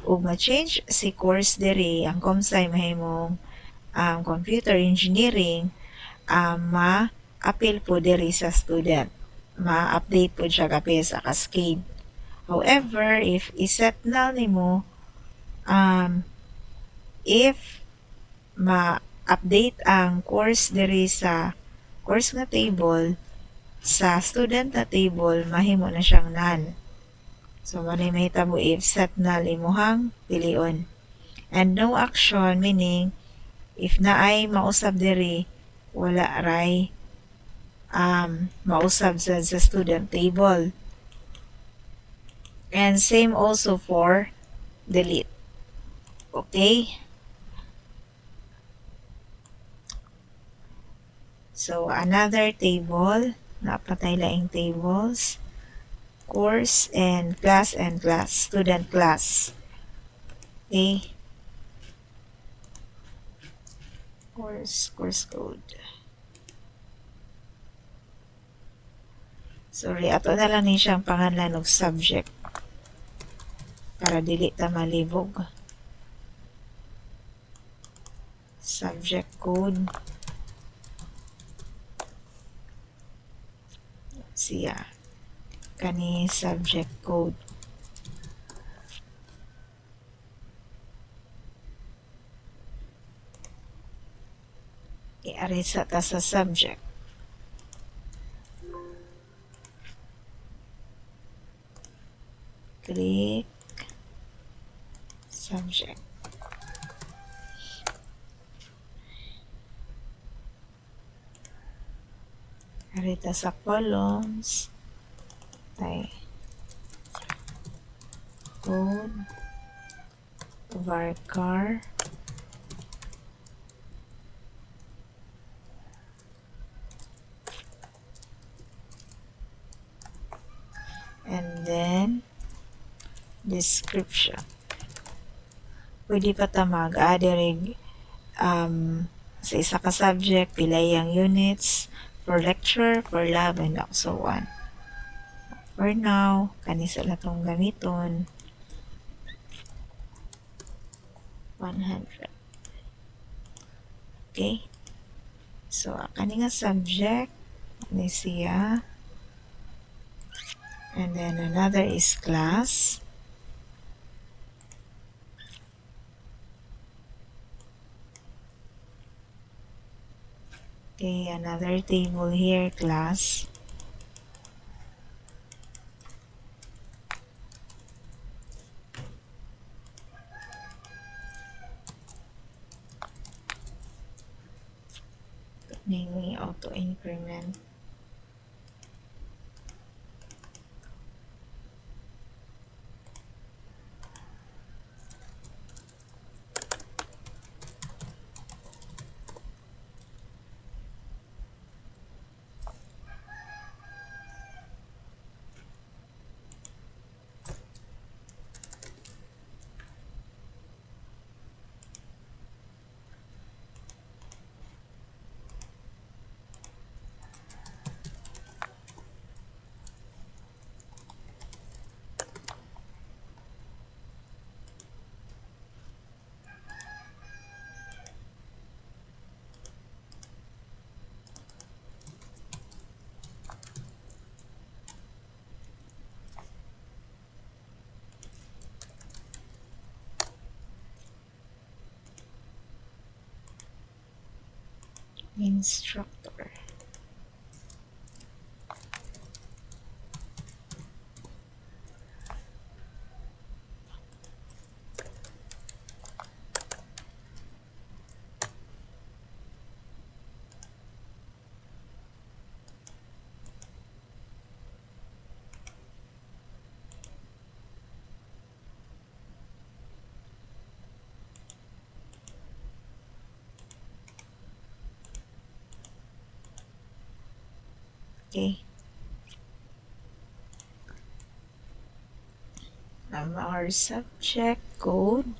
ug ma-change si course diri, ang comsci mahimong computer engineering, ma-appeal po diri sa student, ma-update po siya kapit sa cascade. However, if iset null nimo, if ma-update ang course diri sa course nga table, sa student na table mahimo na siyang null. So manay mahitabo if set null imuhang pilion. And no action, meaning if naay mausab diri, wala ray mausab sa student table. And same also for delete. Okay, so another table, napatay laing tables, course and class, student class. Okay, course code. Sorry, ato na lang ni siyang pangalan og subject para dili ta malibog. Subject code siya, kani subject code. I-array sa ta sa subject. Click subject. Array ta sa columns. Tay code varchar and then description. Pwede pa ta mag-add sa isa ka subject, pilay ang units for lecture, for lab, and so on. For now, kanisa na itong gamiton. 100. Okay, so kani nga subject ni siya, and then another is class. Okay, another table here, class. Namely auto increment. instructor. Okay. Our subject code.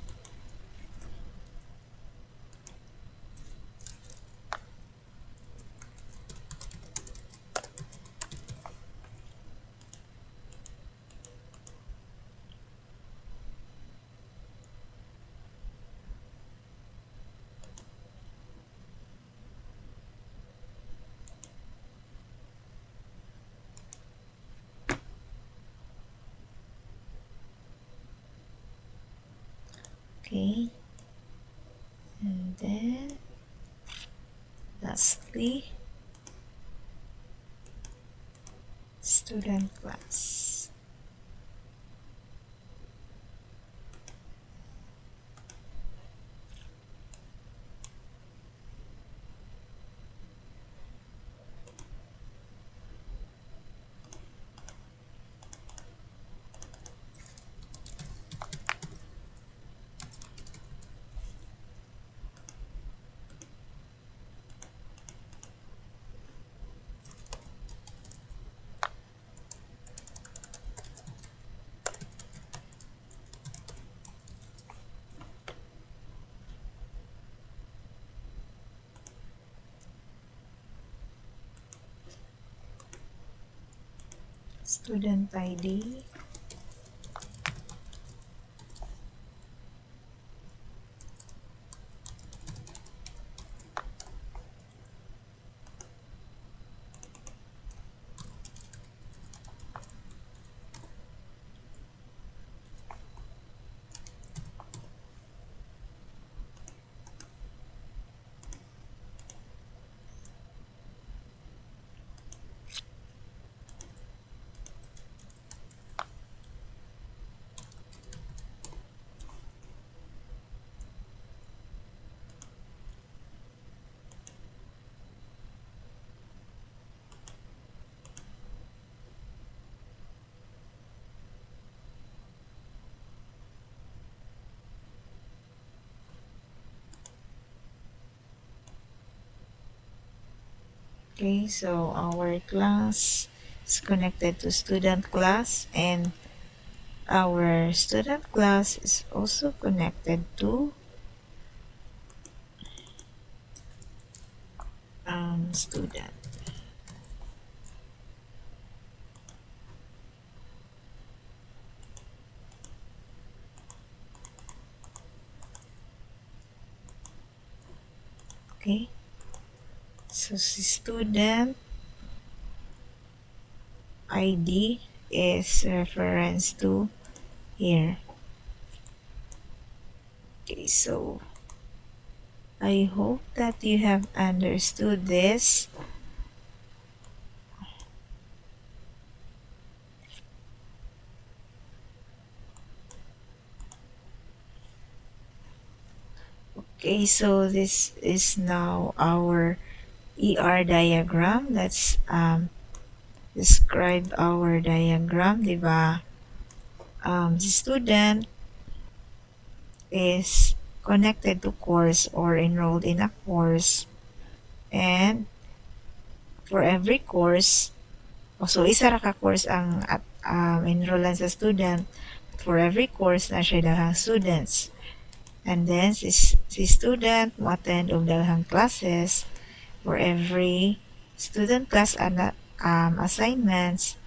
Okay. And then lastly, student class. Student ID. Okay, so our class is connected to student class, and our student class is also connected to student. Okay, so si student ID is reference to here. Okay, so I hope that you have understood this. Okay, so this is now our ER diagram. Let's describe our diagram, di ba? The student is connected to course or enrolled in a course, and for every course, so isa ra ka course ang enrollan sa student. For every course na siya daghang students, and then si student mo attend og daghang classes. For every student class assignments,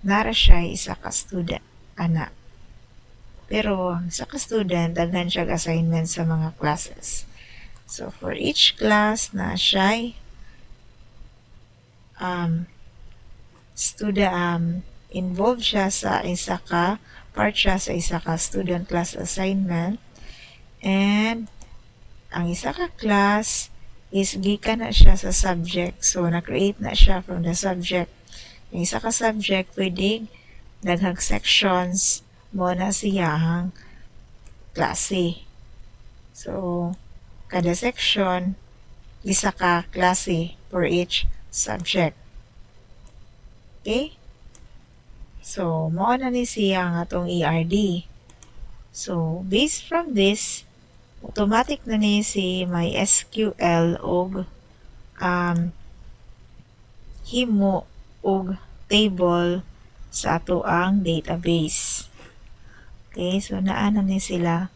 nara siya isa ka student ana. Pero sa ka student, daghan siya assignments sa mga classes. So for each class na siya involved siya sa isa ka part siya sa isa ka student class assignment, and ang isa ka class is gikan na siya sa subject. So, na-create na siya from the subject. Yung isa ka subject, pwedeng daghang sections mo na siyahang klase. So, kada section, isa ka klase for each subject. Okay? So, mao na ni siya ang atong ERD. So, based from this, automatic na ni si may SQL og himo og table sa ato ang database. Okay, so naa na ni sila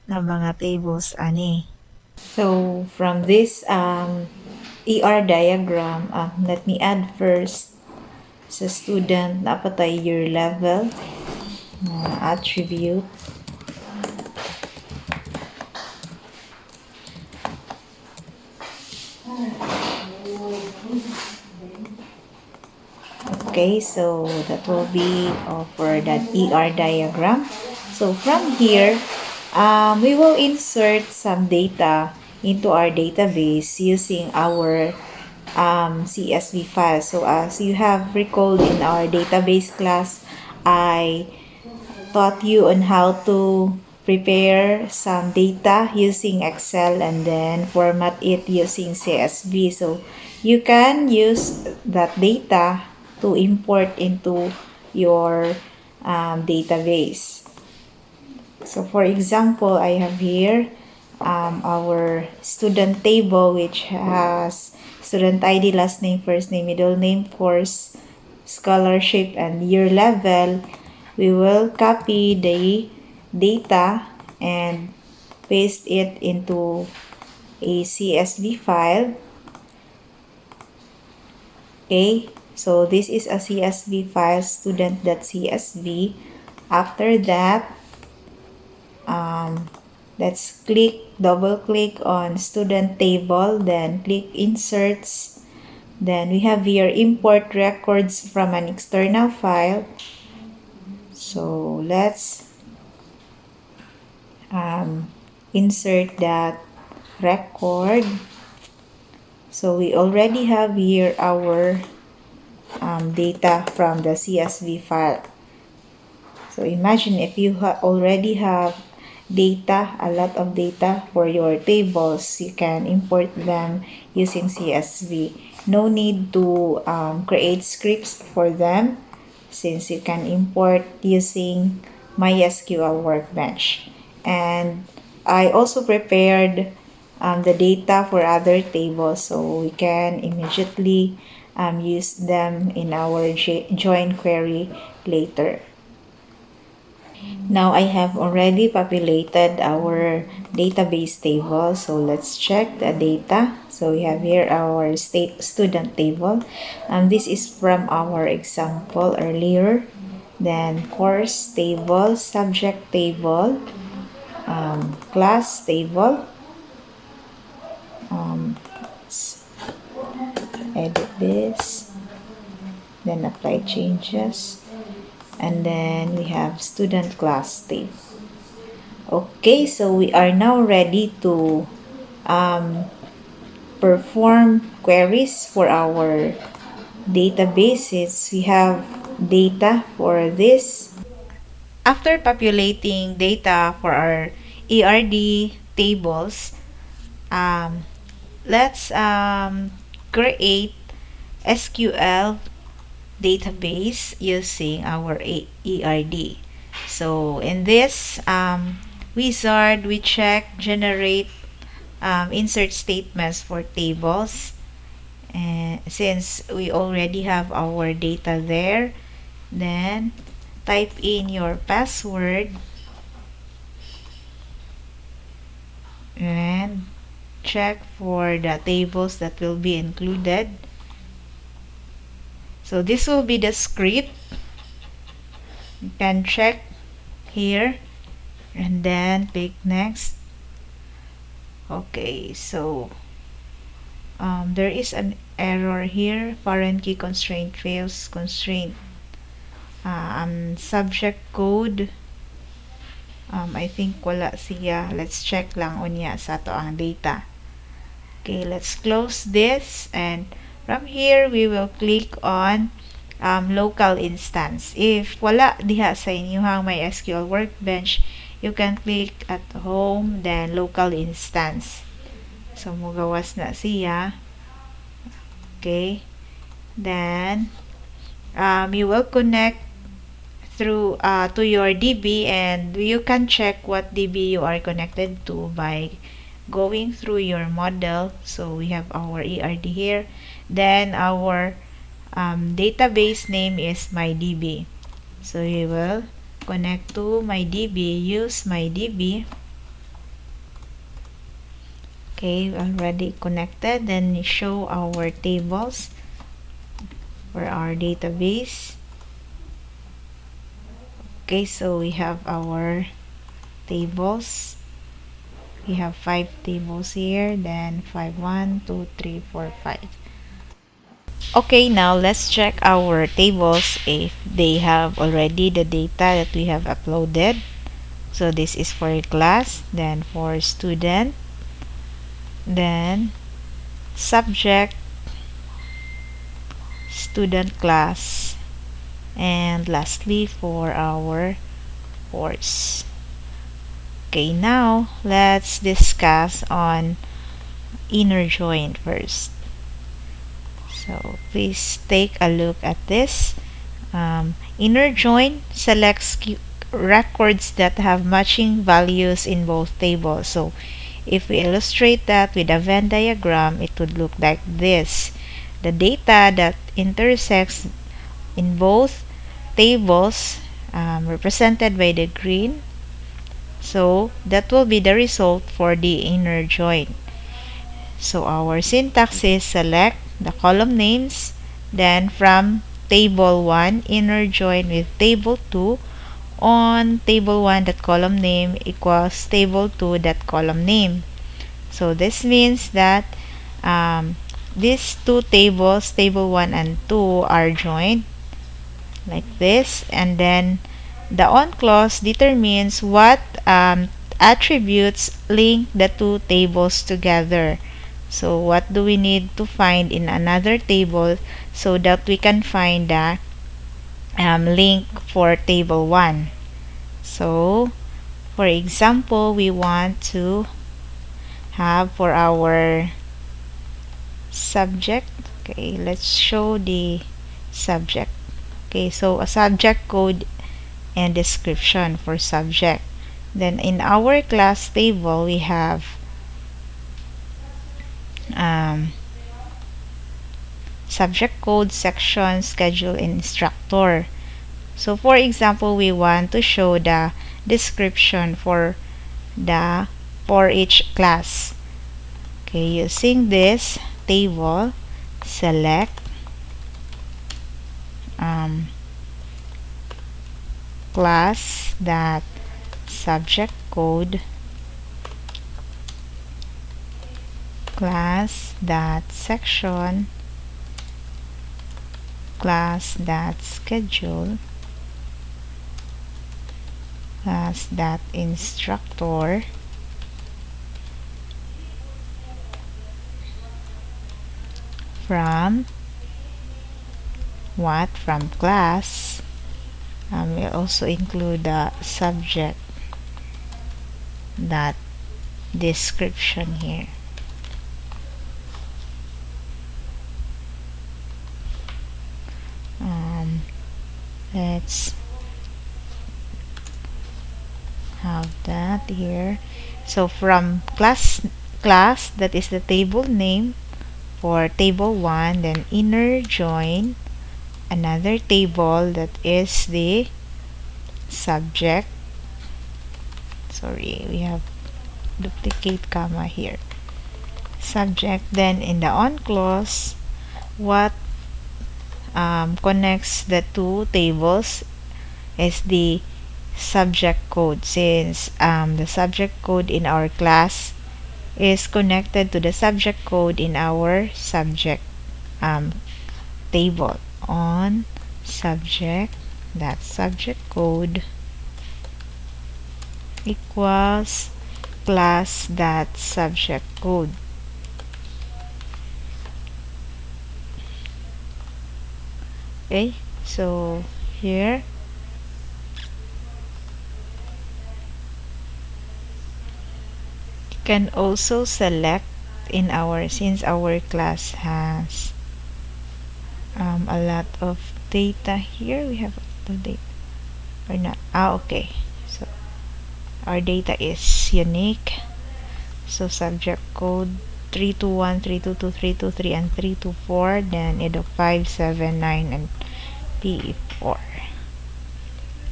na mga tables ani. So, from this ER diagram, let me add first sa student na patay year level attribute. Okay, so that will be for that ER diagram. So from here, we will insert some data into our database using our CSV file. So as you have recalled in our database class, I taught you on how to prepare some data using Excel and then format it using CSV. So you can use that data to import into your database. So for example, I have here our student table which has student ID, last name, first name, middle name, course, scholarship, and year level. We will copy the data and paste it into a CSV file. Okay, so this is a CSV file, student.csv. After that, let's double click on student table, then click inserts. Then we have here import records from an external file. So let's insert that record. So we already have here our data from the CSV file. So imagine if you already have data, a lot of data for your tables, you can import them using CSV. No need to create scripts for them since you can import using MySQL Workbench. And I also prepared the data for other tables so we can immediately use them in our join query later. Now I have already populated our database table. So let's check the data. So we have here our student table. This is from our example earlier. Then course table, subject table, class table. Let's edit this. Then apply changes. And then we have student class table. Okay, so we are now ready to perform queries for our databases. We have data for this. After populating data for our ERD tables, let's create SQL database using our ERD. So in this wizard, we check generate insert statements for tables, and since we already have our data there, then type in your password and check for the tables that will be included. So this will be the script. You can check here and then click next. Okay, so there is an error here. Foreign key constraint fails. Constraint subject code, I think wala siya. Let's check lang unya sa to ang data. Okay, let's close this, and from here we will click on local instance. If wala diha sa inyong MySQL workbench, you can click at home, then local instance. So mugawas na siya. Okay, then you will connect through to your DB, and you can check what DB you are connected to by going through your model. So we have our ERD here, then our database name is MyDB. So you will connect to MyDB, use MyDB. Okay, already connected. Then show our tables for our database. Okay, so we have our tables. We have 5 tables here, then 5, 1, 2, 3, 4, 5. Okay, now let's check our tables if they have already the data that we have uploaded. So this is for class, then for student, then subject, student class, and lastly for our course. Okay, now let's discuss on inner join first. So please take a look at this. Inner join selects records that have matching values in both tables. So if we illustrate that with a Venn diagram, it would look like this. The data that intersects in both tables represented by the green. So that will be the result for the inner join. So our syntax is select the column names, then from table 1 inner join with table 2 on table 1 that column name equals table 2 that column name. So this means that these two tables, table 1 and 2, are joined like this, and then the on clause determines what attributes link the two tables together. So what do we need to find in another table so that we can find the link for table 1? So for example, we want to have for our subject. Okay, let's show the subject. Okay, so a subject code and description for subject. Then in our class table, we have subject code, section, schedule, and instructor. So for example, we want to show the description for each class. Okay, using this table, select class that subject code, class that section, class that schedule, class that instructor, from what? From class. We also include the subject that description here. Let's have that here. So from class, that is the table name for table 1, then inner join another table that is the subject. Sorry, we have duplicate comma here. Subject, then in the on clause, what connects the two tables is the subject code, since the subject code in our class is connected to the subject code in our subject table. On subject, that subject code equals class that subject code. Okay, so here you can also select in our, since our class has a lot of data here, we have a lot of data or not. Okay, so our data is unique. So subject code 321, 322, 323, and 324, then EDO 579 and PE4.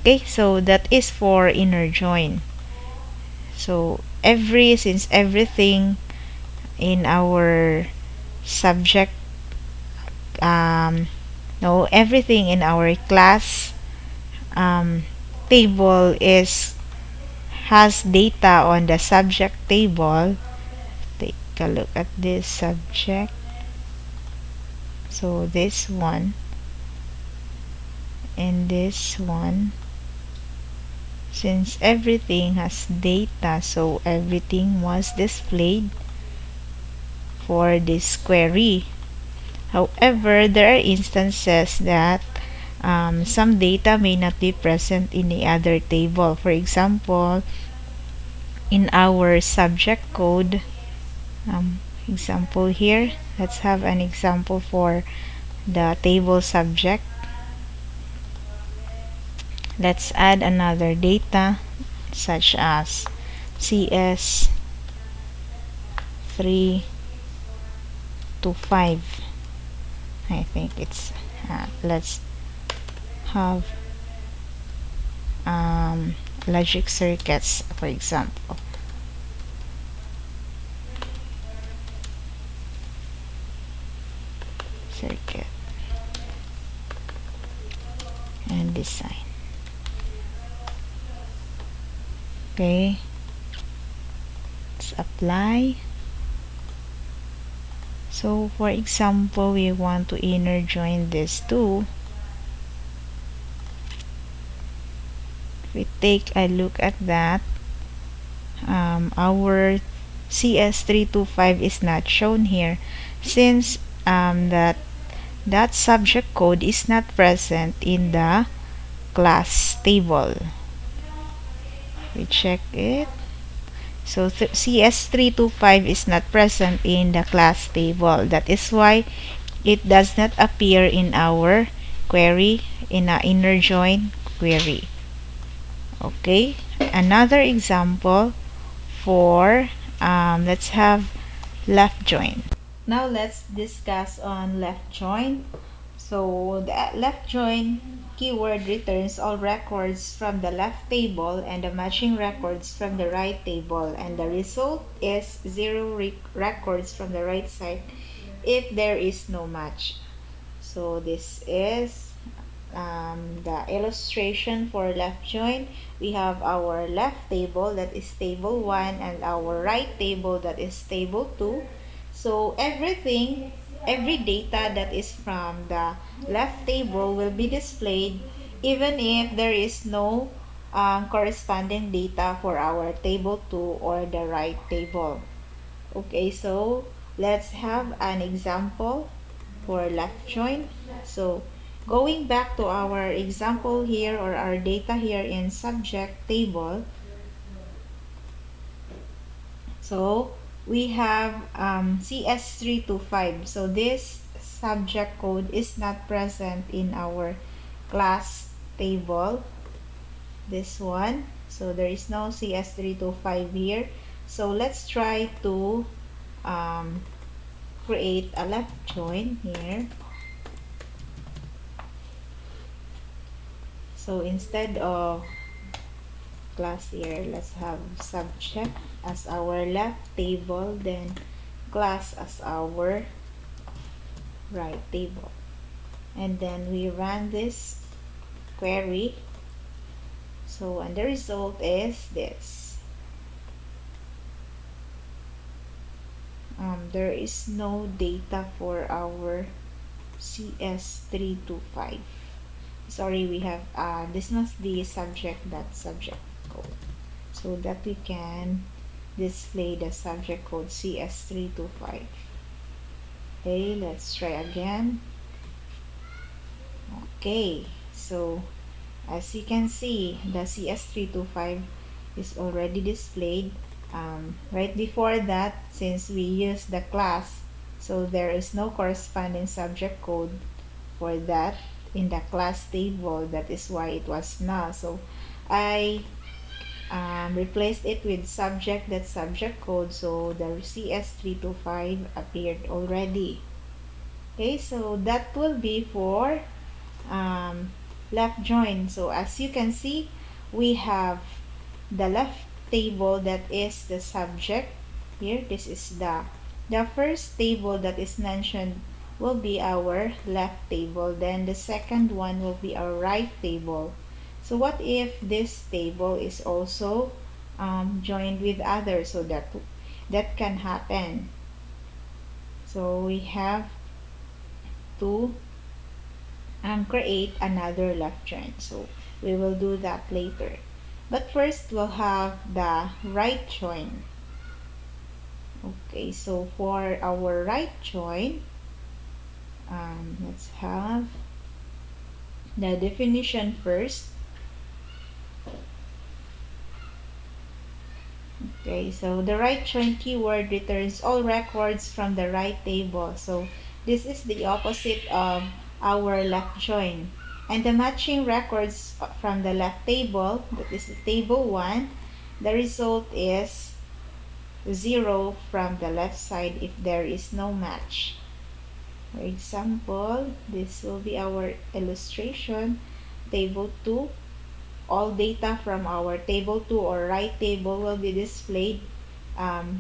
Okay, so that is for inner join. So since everything in our subject, um, no, everything in our class um, table has data on the subject table. Take a look at this subject. So this one and this one, since everything has data, so everything was displayed for this query. However, there are instances that some data may not be present in the other table. For example, in our subject code, example here, let's have an example for the table subject. Let's add another data such as CS 3 to 5. I think it's let's have logic circuits, for example. Circuit and design. Okay, let's apply. So for example, we want to inner join these two. If we take a look at that, our CS325 is not shown here since that subject code is not present in the class table. We check it. So CS325 is not present in the class table. That is why it does not appear in our query, in our inner join query. Okay, another example for let's have left join. Now let's discuss on left join. So the left join keyword returns all records from the left table and the matching records from the right table, and the result is zero records from the right side if there is no match. So this is the illustration for left join. We have our left table, that is table 1, and our right table, that is table 2. So every data that is from the left table will be displayed even if there is no corresponding data for our table 2 or the right table. Okay, so let's have an example for left join. So going back to our example here, or our data here in subject table, so we have CS325. So this subject code is not present in our class table, this one. So there is no CS325 here. So let's try to create a left join here. So instead of class here, let's have subject as our left table, then class as our right table, and then we run this query. So and the result is this. There is no data for our CS325. Sorry, we have this must be subject dot subject code, so that we can display the subject code CS325. Okay, let's try again. Okay, so as you can see, the CS325 is already displayed. Right before that, since we use the class, so there is no corresponding subject code for that in the class table. That is why it was null. So I replaced it with subject code, so the CS325 appeared already. Okay, so that will be for um, left join. So as you can see, we have the left table that is the subject here. This is the first table that is mentioned will be our left table, then the second one will be our right table. So what if this table is also joined with others? So that can happen. So we have to create another left join. So we will do that later. But first, we'll have the right join. Okay, so for our right join, let's have the definition first. Okay, so the right join keyword returns all records from the right table. So this is the opposite of our left join. And the matching records from the left table, that is the table 1, the result is 0 from the left side if there is no match. For example, this will be our illustration. Table 2, all data from our table 2 or right table will be displayed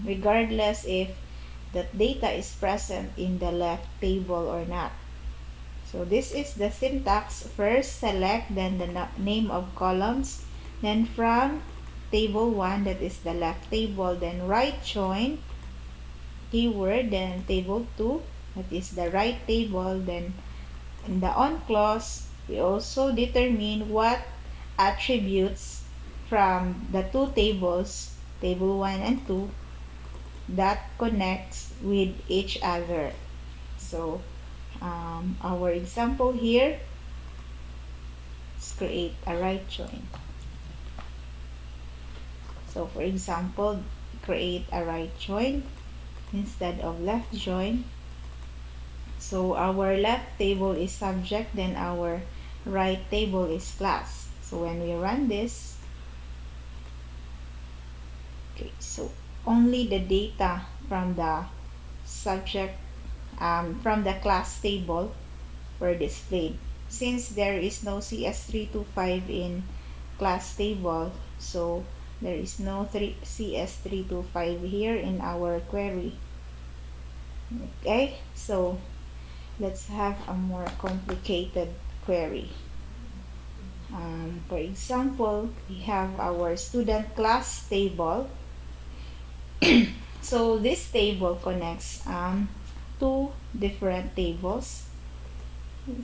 regardless if that data is present in the left table or not. So this is the syntax. First select, then the name of columns, then from table 1, that is the left table, then right join keyword, then table 2, that is the right table, then in the on clause we also determine what attributes from the two tables, table 1 and 2, that connects with each other. So our example here, let's create a right join. So for example, create a right join instead of left join. So our left table is subject, then our right table is class. So when we run this, okay, so only the data from the subject, from the class table were displayed. Since there is no CS325 in class table, so there is no CS325 here in our query. Okay, so let's have a more complicated query. For example, we have our student class table. So this table connects two different tables.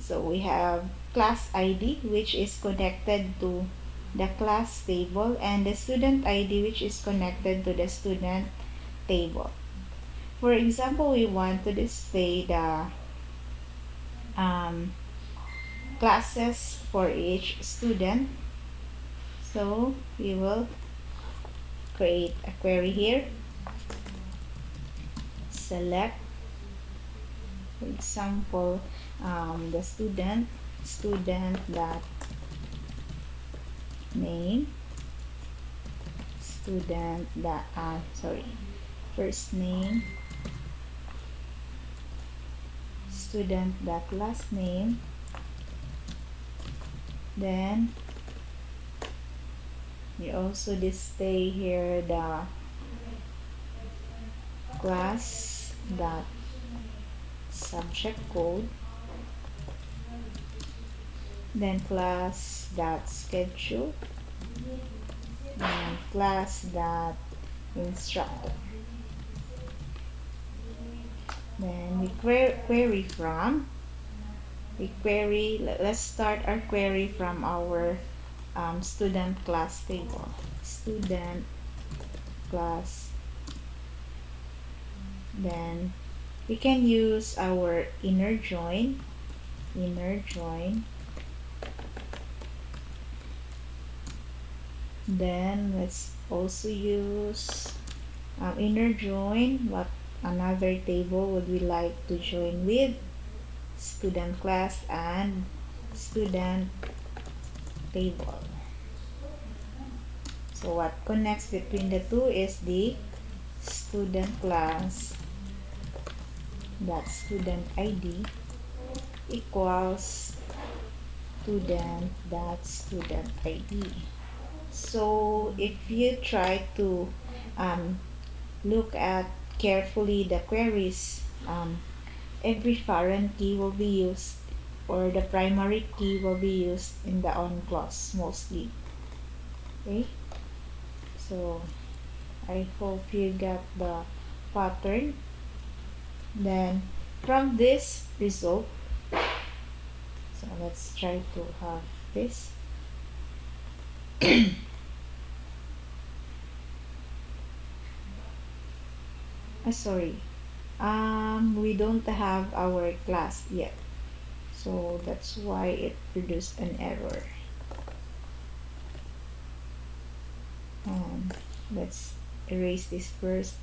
So we have class ID, which is connected to the class table, and the student ID, which is connected to the student table. For example, we want to display the classes for each student. So we will create a query here. Select, for example, the student dot name, student dot first name, student dot last name, then we also display here the class dot subject code, then class dot schedule, and class dot instructor. Then we query from, let's start our query from our student class table. Student class, then we can use our inner join Then let's also use inner join. What another table would we like to join with? Student class and student table. So what connects between the two is the student class dot student ID equals student dot student ID. So if you try to um, look at carefully the queries, every foreign key will be used, or the primary key will be used in the on clause mostly. Okay, so I hope you got the pattern. Then from this result, so let's try to have this. Sorry, we don't have our class yet, so that's why it produced an error. Let's erase this first,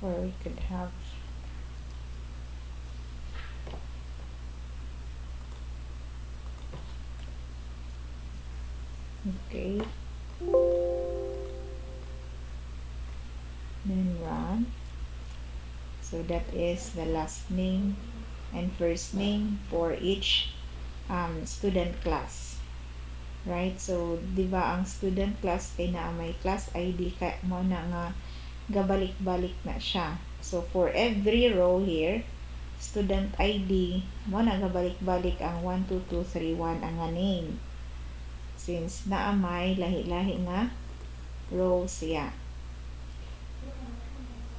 or we could have okay, then run. So that is the last name and first name for each student class, right? So di ba ang student class kay na may class ID kay mo na nga gabalik-balik na siya. So for every row here, student ID mo na gabalik-balik ang 1 2 2 3 1 ang nga name, since naa may lahi-lahi nga row siya.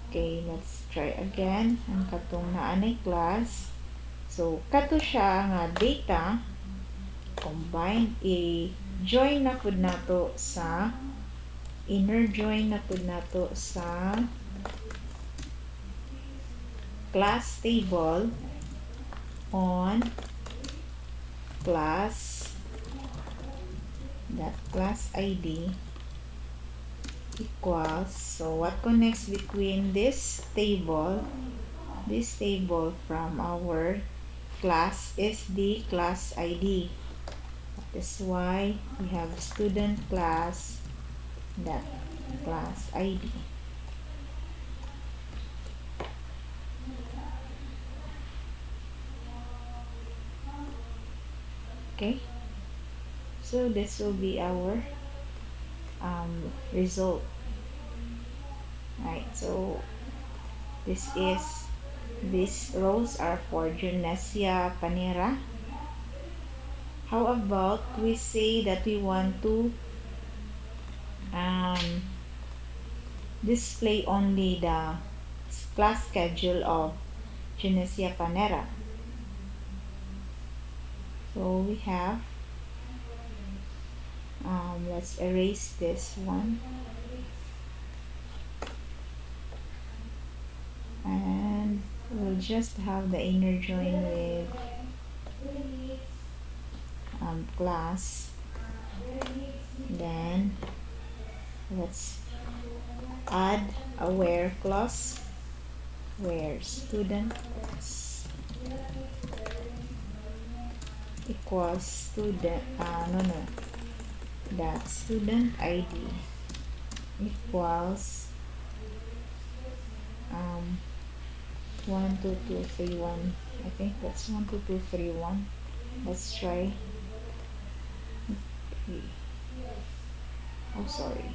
Okay, let's try again. Ang katong naanay class. So, kato siya nga data, combine, i-join na pud nato sa, inner join na pud nato sa class table on class that class ID equals, so what connects between this table from our class is the class ID. That is why we have student class that class ID. Okay, so this will be our result, right? So these rows are for Junesia Panera. How about we say that we want to display only the class schedule of Junesia Panera? So we have let's erase this one, and we'll just have the inner join with class. Then let's add a where clause, where student class equals student that student ID equals 1 2 2 3 1. I think that's 1 2 2 3 1. Let's try. Oh, sorry.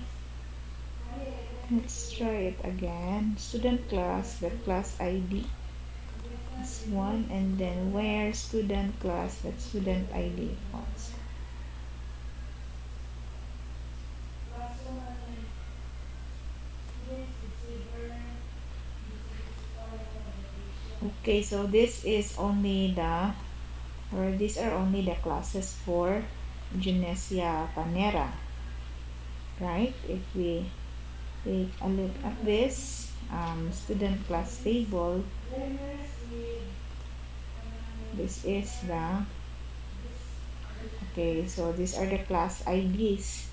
Let's try it again. Student class, the class ID is 1, and then where student class, that student ID equals. Okay, so this is only the, or these are only the classes for Junesia Panera, right? If we take a look at this student class table, this is the Okay, so these are the class IDs.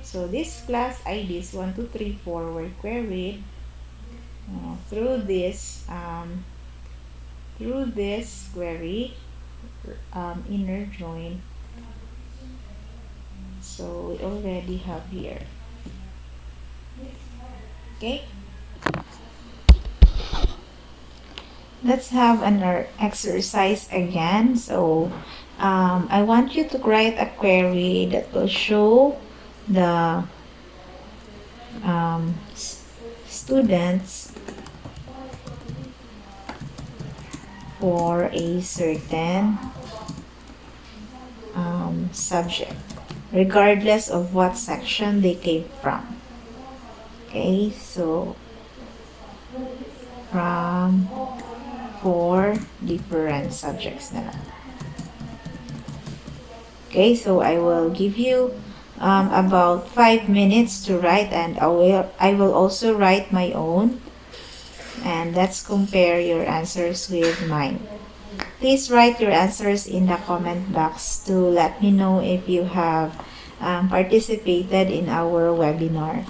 So these class IDs 1, 2, 3, 4 were queried through this query inner join. So we already have here. Okay, let's have an exercise again. So I want you to write a query that will show the um, students for a certain subject, regardless of what section they came from. Okay, so from four different subjects na lang. Okay, so I will give you about 5 minutes to write, and I will also write my own, and let's compare your answers with mine. Please write your answers in the comment box to let me know if you have participated in our webinar.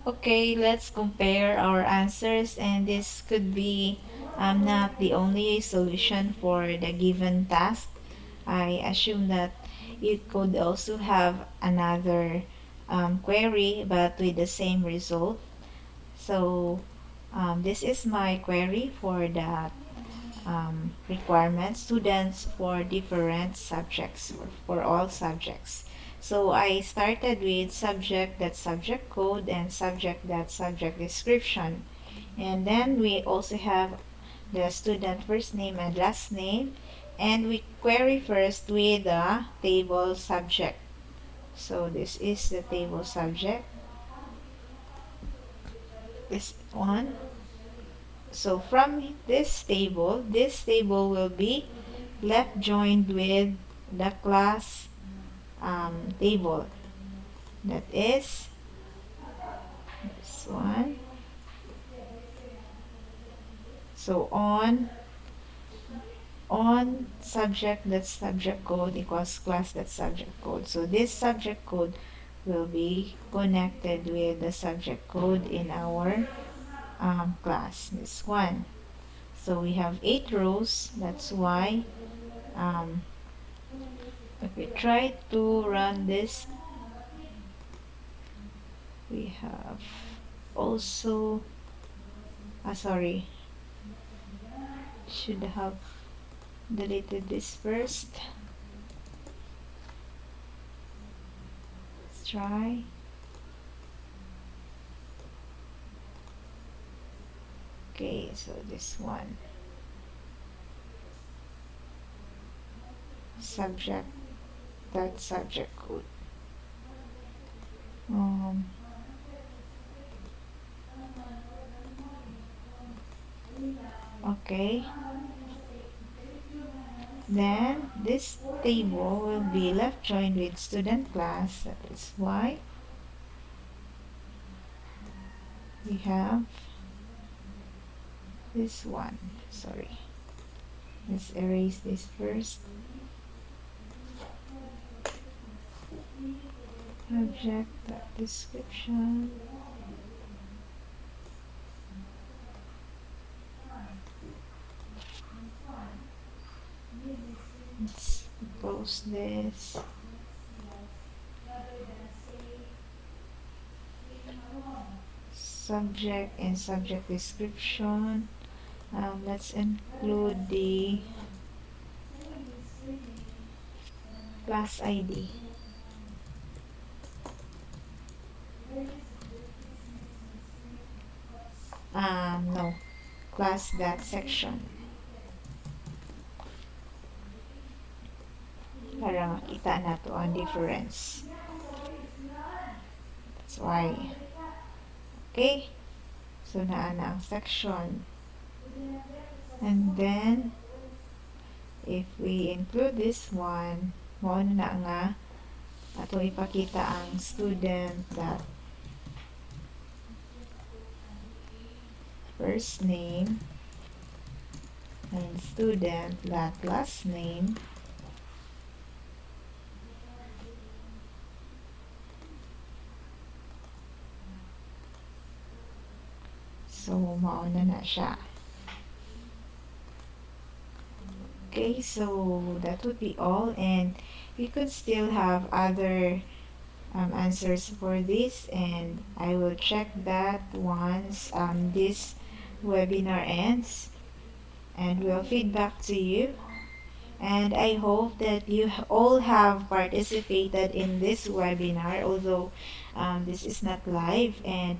Okay, let's compare our answers, and this could be not the only solution for the given task. I assume that you could also have another query but with the same result. So this is my query for the requirements, students for different subjects or for all subjects. So I started with subject that subject code and subject that subject description. And then we also have the student first name and last name. And we query first with the table subject. So this is the table subject. This one. So from this table will be left joined with the class table. That is this one. So on subject that subject code equals class that subject code. So this subject code will be connected with the subject code in our class. This one. So we have 8 rows. That's why if we try to run this, we have also sorry, should have deleted this first. Let's try. Okay, so this one. Subject, that subject code. Um, okay. Then this table will be left joined with student class. That is why we have this one. Sorry. Let's erase this first. Subject, that description. Let's close this. Subject and subject description. Let's include the class ID. No, class that section. Para makita na to ang difference. That's why. Okay? So, naa na ang section. And then, if we include this one, mo na nga ato ipakita ang student that first name and student that last name. So, mauna na siya. Okay, so that would be all, and we could still have other answers for this, and I will check that once this webinar ends, and we'll feed back to you. And I hope that you all have participated in this webinar, although this is not live. And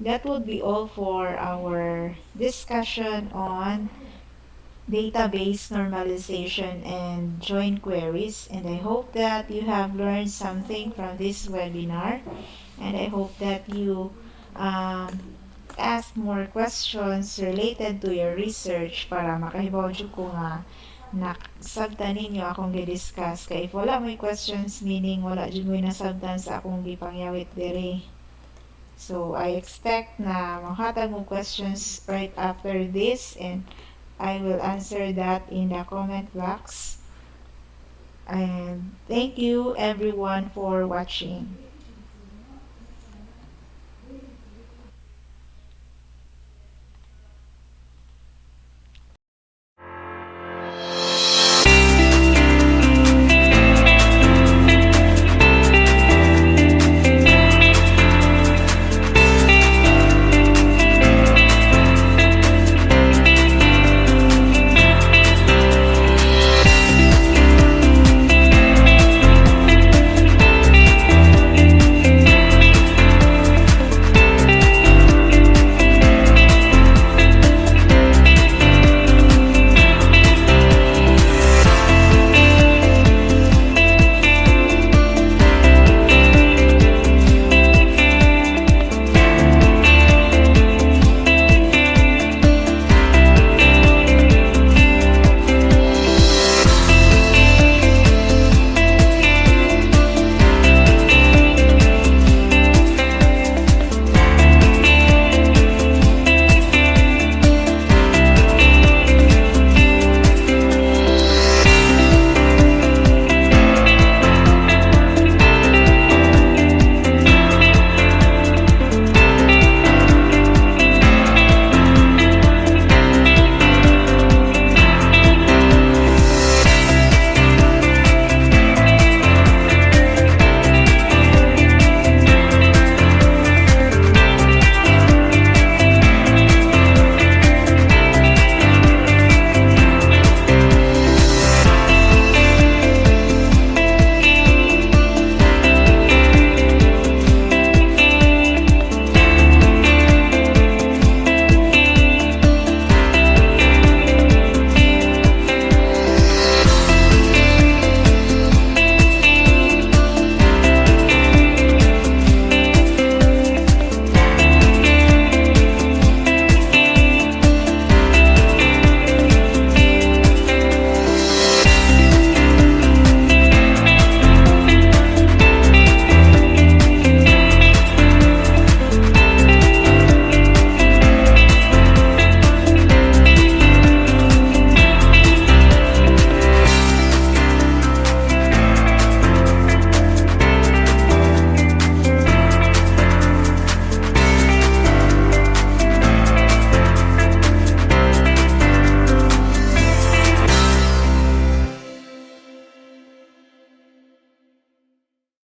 that would be all for our discussion on database normalization and join queries. And I hope that you have learned something from this webinar. And I hope that you ask more questions related to your research para makahibaw jud ko nga nasabtan ninyo akong gi-discuss. Kaya if wala may questions, meaning wala jud mo nasabtan sa akong gipangyawit dere. So, I expect na makatag mo questions right after this, and I will answer that in the comment box. And thank you everyone for watching.